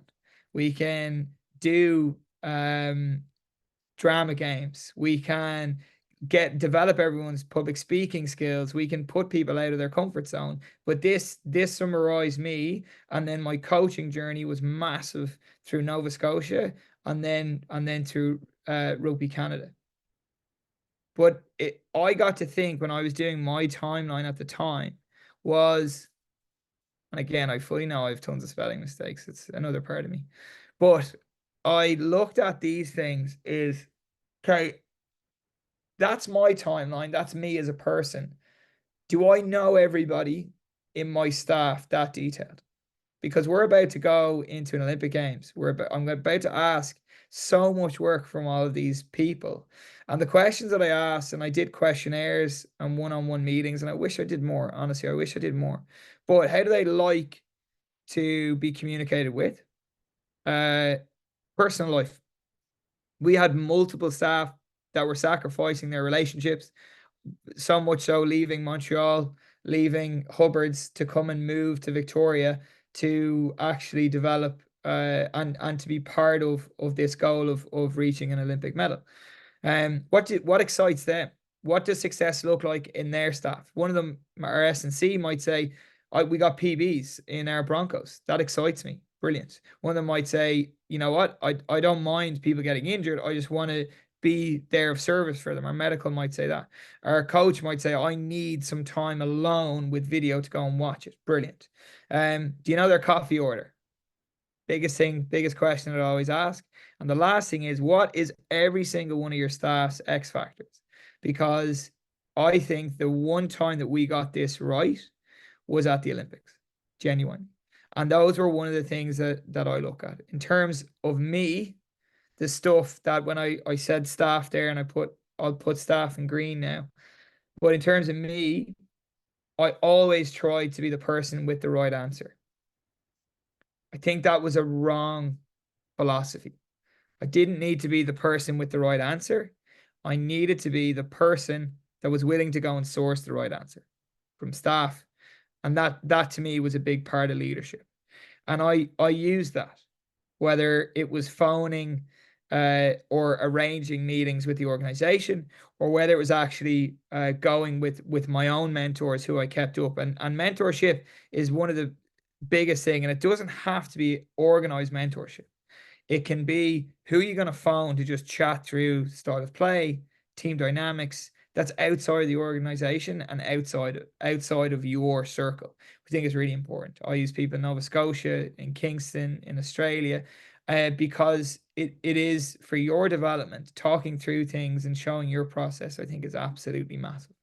We can do drama games. We can develop everyone's public speaking skills. We can put people out of their comfort zone. But this summarized me, and then my coaching journey was massive through Nova Scotia, and then through Rugby Canada. But I got to think, when I was doing my timeline at the time, was, and again, I fully know I have tons of spelling mistakes. It's another part of me. But I looked at these things is, okay, that's my timeline. That's me as a person. Do I know everybody in my staff that detailed? Because we're about to go into an Olympic Games. I'm about to ask so much work from all of these people. And the questions that I asked, and I did questionnaires and one-on-one meetings, and I wish I did more. Honestly, I wish I did more. But how do they like to be communicated with? Personal life. We had multiple staff that were sacrificing their relationships, so much so leaving Montreal, leaving Hubbard's to come and move to Victoria to actually develop and to be part of this goal of reaching an Olympic medal. What excites them? What does success look like in their staff? One of them, our S&C, might say, we got PBs in our Broncos. That excites me. Brilliant. One of them might say, you know what, I don't mind people getting injured. I just want to be there of service for them. Our medical might say that. Our coach might say, I need some time alone with video to go and watch it. Brilliant. Do you know their coffee order? Biggest thing, biggest question that I always ask. And the last thing is, what is every single one of your staff's X factors? Because I think the one time that we got this right was at the Olympics, genuinely. And those were one of the things that I look at. In terms of me, the stuff that, when I said staff there, and I'll put staff in green now. But in terms of me, I always tried to be the person with the right answer. I think that was a wrong philosophy. I didn't need to be the person with the right answer. I needed to be the person that was willing to go and source the right answer from staff. And that to me was a big part of leadership. And I used that, whether it was phoning or arranging meetings with the organization, or whether it was actually going with my own mentors who I kept up. And mentorship is one of the biggest thing, and it doesn't have to be organized mentorship. It can be, who are you going to phone to just chat through style of play, team dynamics that's outside of the organization and outside of your circle. I think is really important. I use people in Nova Scotia, in Kingston, in Australia, because it is for your development. Talking through things and showing your process, I think, is absolutely massive.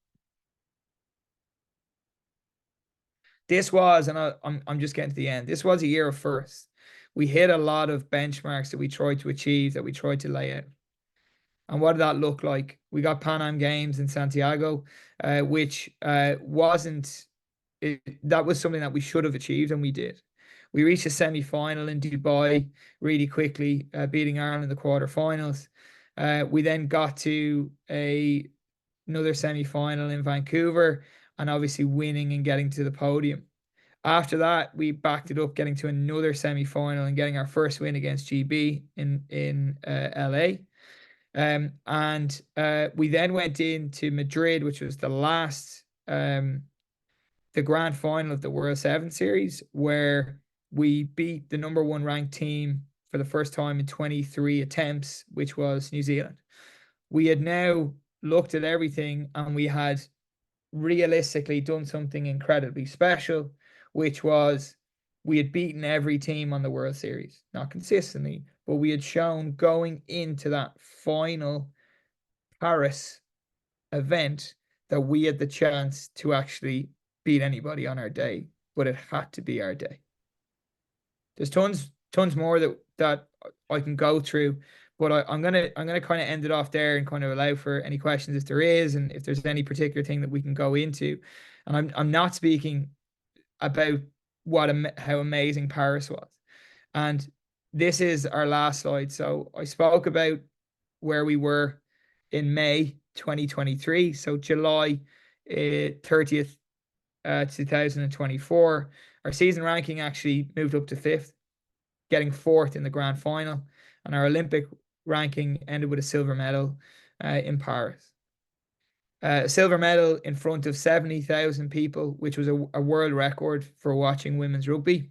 This was, and I'm just getting to the end. This was a year of firsts. We hit a lot of benchmarks that we tried to achieve, that we tried to lay out. And what did that look like? We got Pan Am Games in Santiago, which wasn't that was something that we should have achieved, and we did. We reached a semi-final in Dubai really quickly, beating Ireland in the quarterfinals. We then got to another semi-final in Vancouver, and obviously winning and getting to the podium. After that, we backed it up, getting to another semi-final and getting our first win against GB in LA. And we then went into Madrid, which was the grand final of the World 7 Series, where we beat the number one ranked team for the first time in 23 attempts, which was New Zealand. We had now looked at everything, and we had realistically done something incredibly special, which was we had beaten every team on the World Series, not consistently, but we had shown going into that final Paris event that we had the chance to actually beat anybody on our day, but it had to be our day. There's tons more that I can go through, but I'm gonna kind of end it off there and kind of allow for any questions if there is, and if there's any particular thing that we can go into. And I'm not speaking about how amazing Paris was. And this is our last slide. So I spoke about where we were in May 2023. So July 30th, 2024. Our season ranking actually moved up to 5th, getting 4th in the grand final. And our Olympic ranking ended with a silver medal in Paris. A silver medal in front of 70,000 people, which was a world record for watching women's rugby.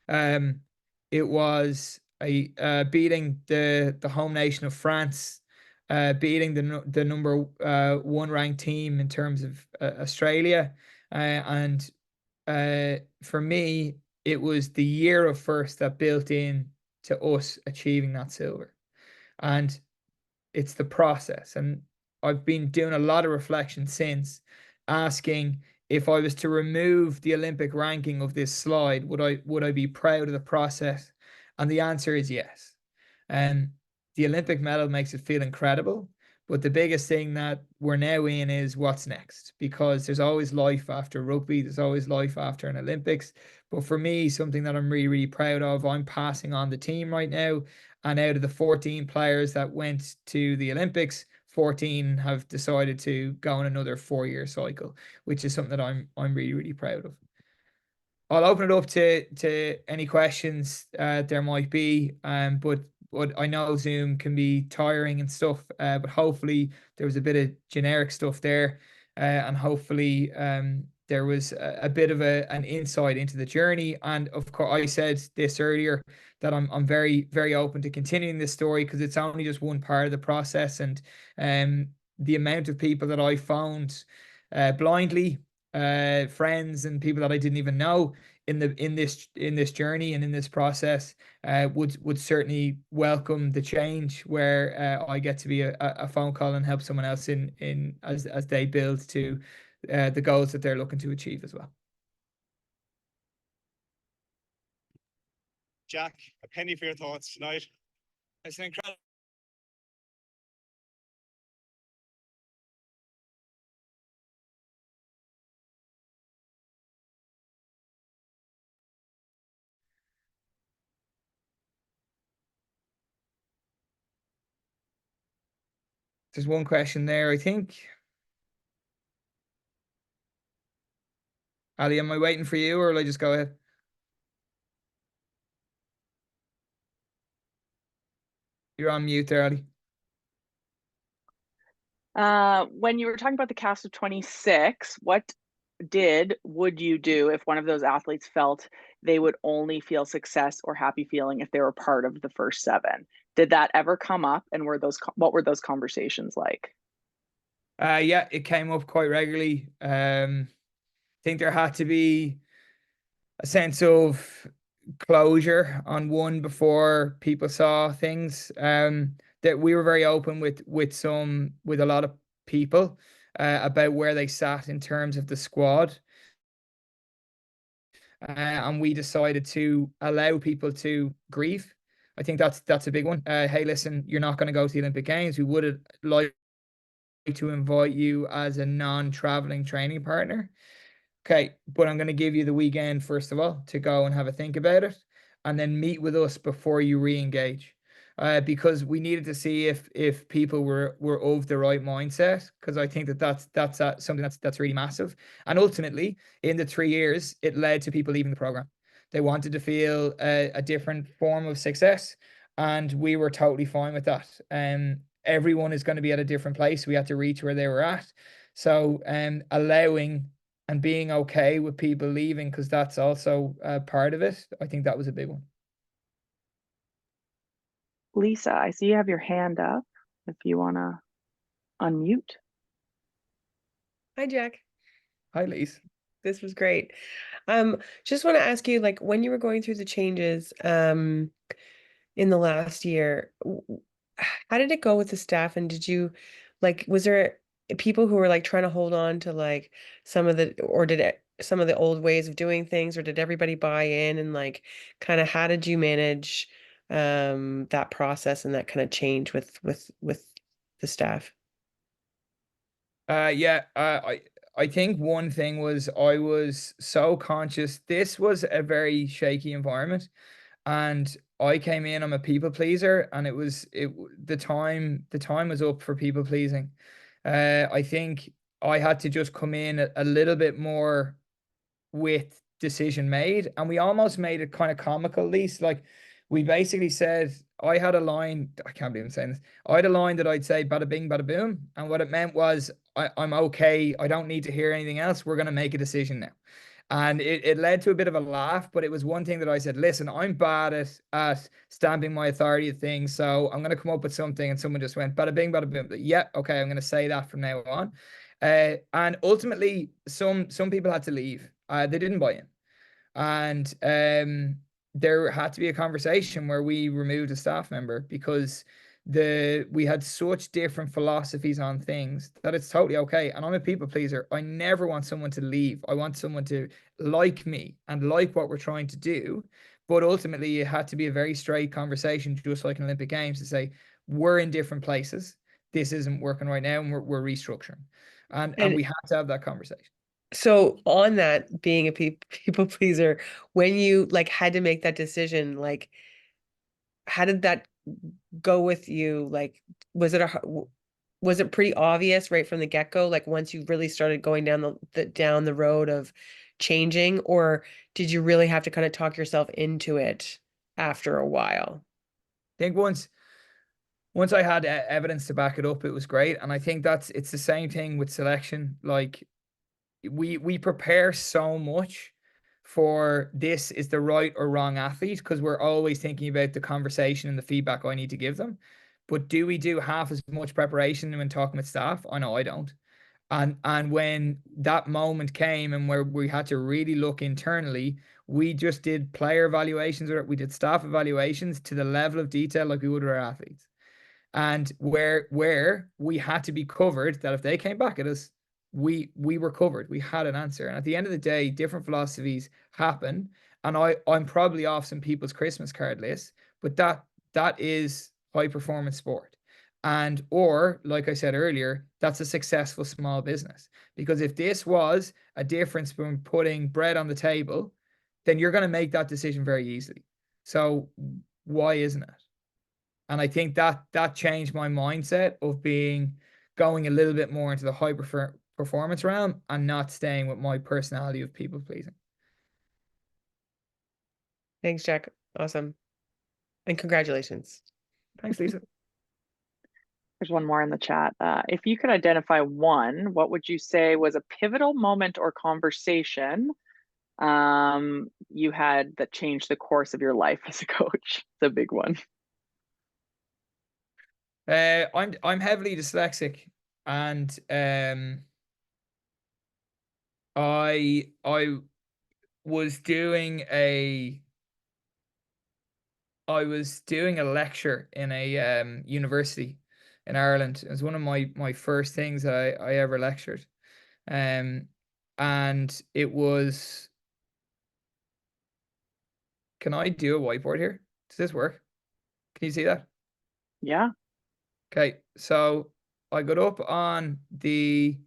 It was beating the home nation of France, beating the number one ranked team in terms of Australia, and for me, it was the year of first that built in to us achieving that silver, and it's the process. And I've been doing a lot of reflection since, asking if I was to remove the Olympic ranking of this slide, would I be proud of the process? And the answer is yes. And the Olympic medal makes it feel incredible. But the biggest thing that we're now in is what's next, because there's always life after rugby. There's always life after an Olympics. But for me, something that I'm really, really proud of, I'm passing on the team right now. And out of the 14 players that went to the Olympics, 14 have decided to go on another 4-year cycle, which is something that I'm really, really proud of. I'll open it up to any questions there might be, but I know Zoom can be tiring and stuff, but hopefully there was a bit of generic stuff there, and hopefully there was a bit of an insight into the journey. And of course, I said this earlier, that I'm very, very open to continuing this story, because it's only just one part of the process. And the amount of people that I found blindly, friends and people that I didn't even know in this journey and in this process, would certainly welcome the change, where I get to be a phone call and help someone else in as they build to the goals that they're looking to achieve as well. Jack, a penny for your thoughts tonight. It's an incredible. There's one question there, I think. Ali, am I waiting for you, or will I just go ahead? You're on mute there, Ali. When you were talking about the cast of 26, what would you do if one of those athletes felt they would only feel success or happy feeling if they were part of the first seven? Did that ever come up, and what were those conversations like? Yeah, it came up quite regularly. I think there had to be a sense of closure on one before people saw things. That we were very open with a lot of people about where they sat in terms of the squad. And we decided to allow people to grieve. I think that's a big one. Hey, listen, you're not going to go to the Olympic Games. We would like to invite you as a non-traveling training partner. Okay, but I'm going to give you the weekend, first of all, to go and have a think about it, and then meet with us before you re-engage. Because we needed to see if people were of the right mindset, because I think that's something that's really massive. And ultimately, in the 3 years, it led to people leaving the program. They wanted to feel a different form of success, and we were totally fine with that. Everyone is going to be at a different place. We had to reach where they were at. So, allowing and being okay with people leaving, because that's also part of it. I think that was a big one. Lisa, I see you have your hand up if you want to unmute. Hi, Jack. Hi, Lise. This was great. Just want to ask you, like, when you were going through the changes in the last year, how did it go with the staff? And did you, like, was there people who were like trying to hold on to like some of the, or some of the old ways of doing things, or did everybody buy in? And like, kind of how did you manage that process and that kind of change with the staff? Yeah, I think one thing was I was so conscious. This was a very shaky environment, and I came in. I'm a people pleaser, and the time was up for people pleasing. I think I had to just come in a little bit more with decision made, and we almost made it kind of comical, at least. Like, we basically said, I had a line, I can't believe I'm saying this. I had a line that I'd say bada bing, bada boom. And what it meant was, I'm okay. I don't need to hear anything else. We're going to make a decision now. And it led to a bit of a laugh, but it was one thing that I said, listen, I'm bad at stamping my authority at things. So I'm going to come up with something. And someone just went, bada bing, bada boom. But yeah, okay, I'm going to say that from now on. And ultimately, some people had to leave. They didn't buy in. And there had to be a conversation where we removed a staff member, because we had such different philosophies on things that it's totally okay. And I'm a people pleaser. I never want someone to leave. I want someone to like me and like what we're trying to do. But ultimately, it had to be a very straight conversation, just like in Olympic Games, to say, we're in different places. This isn't working right now, and we're restructuring. And And we had to have that conversation. so on that, being a people pleaser, when you like had to make that decision, like how did that go with you? Like, was it pretty obvious right from the get-go, like once you really started going down the road of changing, or did you really have to kind of talk yourself into it after a while? I think once I had evidence to back it up, it was great. And I think it's the same thing with selection. Like, we prepare so much for this is the right or wrong athlete, because we're always thinking about the conversation and the feedback I need to give them. But do we do half as much preparation when talking with staff? I know I don't. And when that moment came and where we had to really look internally, we just did player evaluations, or we did staff evaluations to the level of detail like we would with our athletes. And where we had to be covered, that if they came back at us, we were covered. We had an answer. And at the end of the day, different philosophies happen. And I'm probably off some people's Christmas card list, but that is high performance sport. And or like I said earlier, that's a successful small business. Because if this was a difference between putting bread on the table, then you're going to make that decision very easily. So why isn't it? And I think that changed my mindset of going a little bit more into the high performance realm, and not staying with my personality of people pleasing. Thanks, Jack. Awesome. And congratulations. Thanks, Lisa. There's one more in the chat. If you could identify one, what would you say was a pivotal moment or conversation you had that changed the course of your life as a coach? It's a big one. I'm heavily dyslexic, and I was doing a lecture in a university in Ireland. It was one of my first things that I ever lectured. And it was, can I do a whiteboard here? Does this work? Can you see that? Yeah. Okay, so I got up on the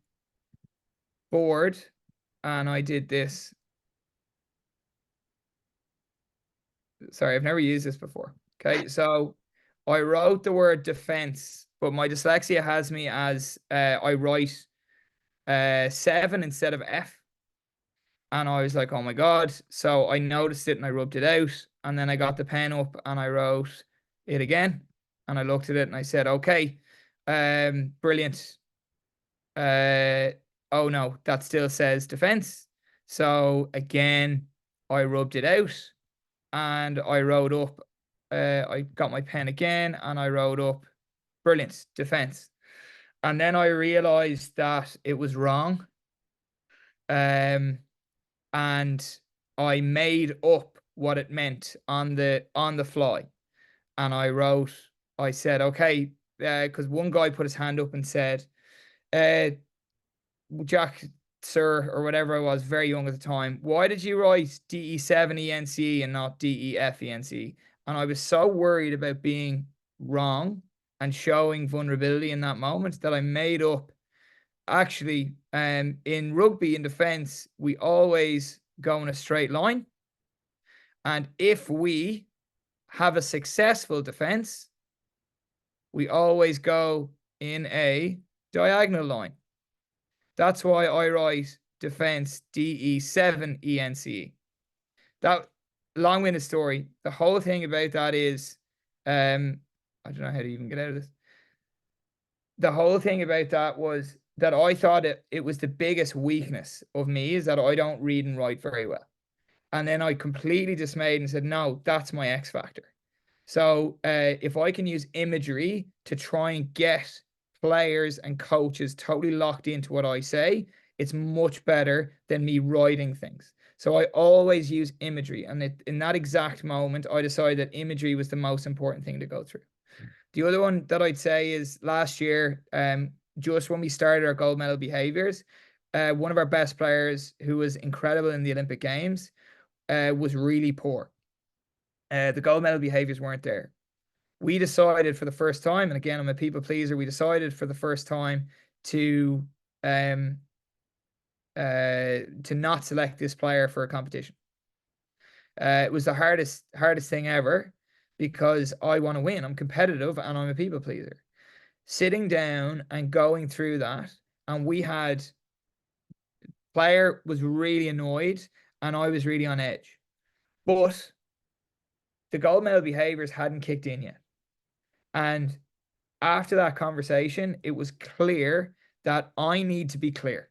board and I did this. Sorry, I've never used this before. Okay, so I wrote the word defense, but my dyslexia has me as I write 7 instead of F. And I was like, oh my God. So I noticed it and I rubbed it out. And then I got the pen up and I wrote it again. And I looked at it and I said, okay, brilliant. Oh no, that still says defense. So again, I rubbed it out and I wrote up, I got my pen again and I wrote up, brilliant, defense. And then I realized that it was wrong. And I made up what it meant on the fly. And I said, okay, because one guy put his hand up and said, Jack, sir, or whatever I was, very young at the time, why did you write DE7 ENCE and not DEF ENCE? And I was so worried about being wrong and showing vulnerability in that moment that I made up. Actually, in rugby, in defense, we always go in a straight line. And if we have a successful defense, we always go in a diagonal line. That's why I write defense DE7 ENCE. That long-winded story. The whole thing about that is, I don't know how to even get out of this. The whole thing about that was that I thought it was the biggest weakness of me, is that I don't read and write very well. And then I completely dismayed and said, no, that's my X factor. So if I can use imagery to try and get players and coaches totally locked into what I say, it's much better than me writing things. So I always use imagery. And in that exact moment, I decided that imagery was the most important thing to go through. The other one that I'd say is last year, just when we started our gold medal behaviors, one of our best players, who was incredible in the Olympic Games, was really poor. The gold medal behaviors weren't there. We decided for the first time, and again, I'm a people pleaser, we decided for the first time to not select this player for a competition. It was the hardest thing ever, because I want to win. I'm competitive and I'm a people pleaser. Sitting down and going through that, and we had, player was really annoyed and I was really on edge. But the gold medal behaviors hadn't kicked in yet. And after that conversation, it was clear that I need to be clear.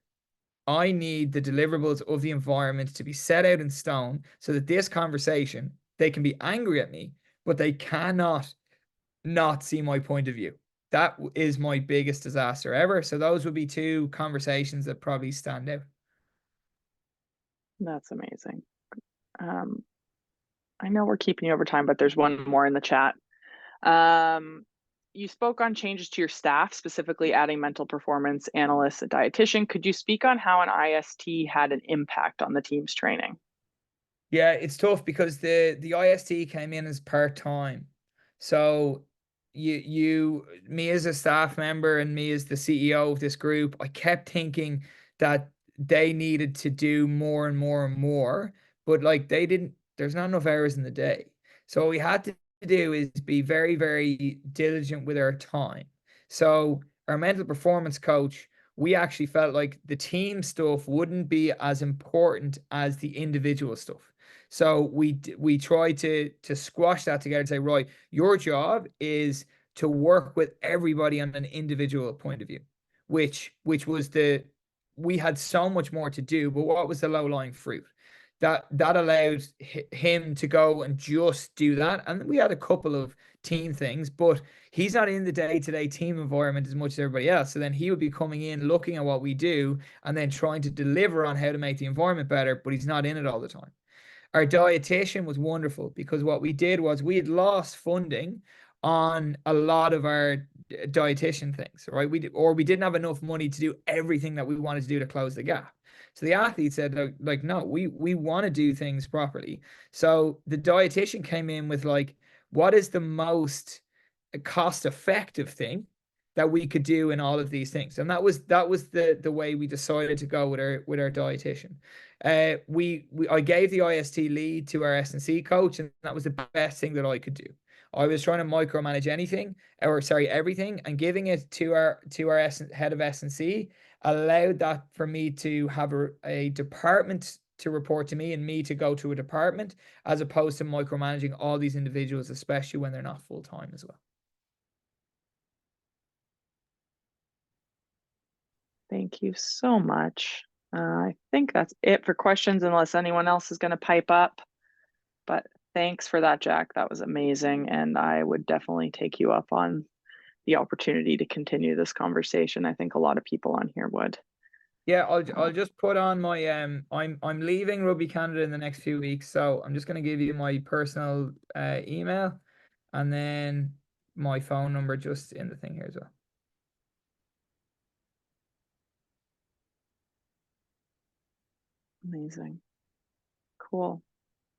I need the deliverables of the environment to be set out in stone, so that this conversation, they can be angry at me, but they cannot not see my point of view. That is my biggest disaster ever. So those would be two conversations that probably stand out. That's amazing. I know we're keeping you over time, but there's one more in the chat. You spoke on changes to your staff, specifically adding mental performance analysts, a dietitian. Could you speak on how an IST had an impact on the team's training? Yeah, it's tough because the IST came in as part-time. So me as a staff member and me as the CEO of this group, I kept thinking that they needed to do more and more and more, but like there's not enough hours in the day. So what we had to do is be very, very diligent with our time. So our mental performance coach, we actually felt like the team stuff wouldn't be as important as the individual stuff. So we tried to squash that together and say, right, your job is to work with everybody on an individual point of view, which was we had so much more to do, but what was the low-lying fruit? That allowed him to go and just do that. And we had a couple of team things, but he's not in the day-to-day team environment as much as everybody else. So then he would be coming in, looking at what we do, and then trying to deliver on how to make the environment better, but he's not in it all the time. Our dietitian was wonderful, because what we did was we had lost funding on a lot of our dietitian things, right? We didn't have enough money to do everything that we wanted to do to close the gap. So the athlete said, like, no, we want to do things properly. So the dietitian came in with, like, what is the most cost-effective thing that we could do in all of these things? And that was the way we decided to go with our dietitian. I gave the IST lead to our S&C coach, and that was the best thing that I could do. I was trying to micromanage everything, and giving it to our head of S&C allowed that for me to have a department to report to me, and me to go to a department, as opposed to micromanaging all these individuals, especially when they're not full-time as well. Thank you so much. I think that's it for questions, unless anyone else is going to pipe up. But thanks for that, Jack. That was amazing. And I would definitely take you up on the opportunity to continue this conversation. I think a lot of people on here would. Yeah, I'll just put on my I'm leaving Rugby Canada in the next few weeks, so I'm just going to give you my personal email, and then my phone number just in the thing here as well. Amazing. Cool.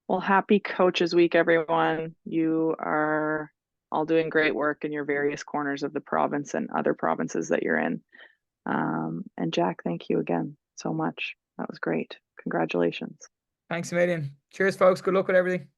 Well, happy Coaches Week, everyone. You are all doing great work in your various corners of the province and other provinces that you're in. And Jack, thank you again so much. That was great. Congratulations. Thanks a million. Cheers, folks. Good luck with everything.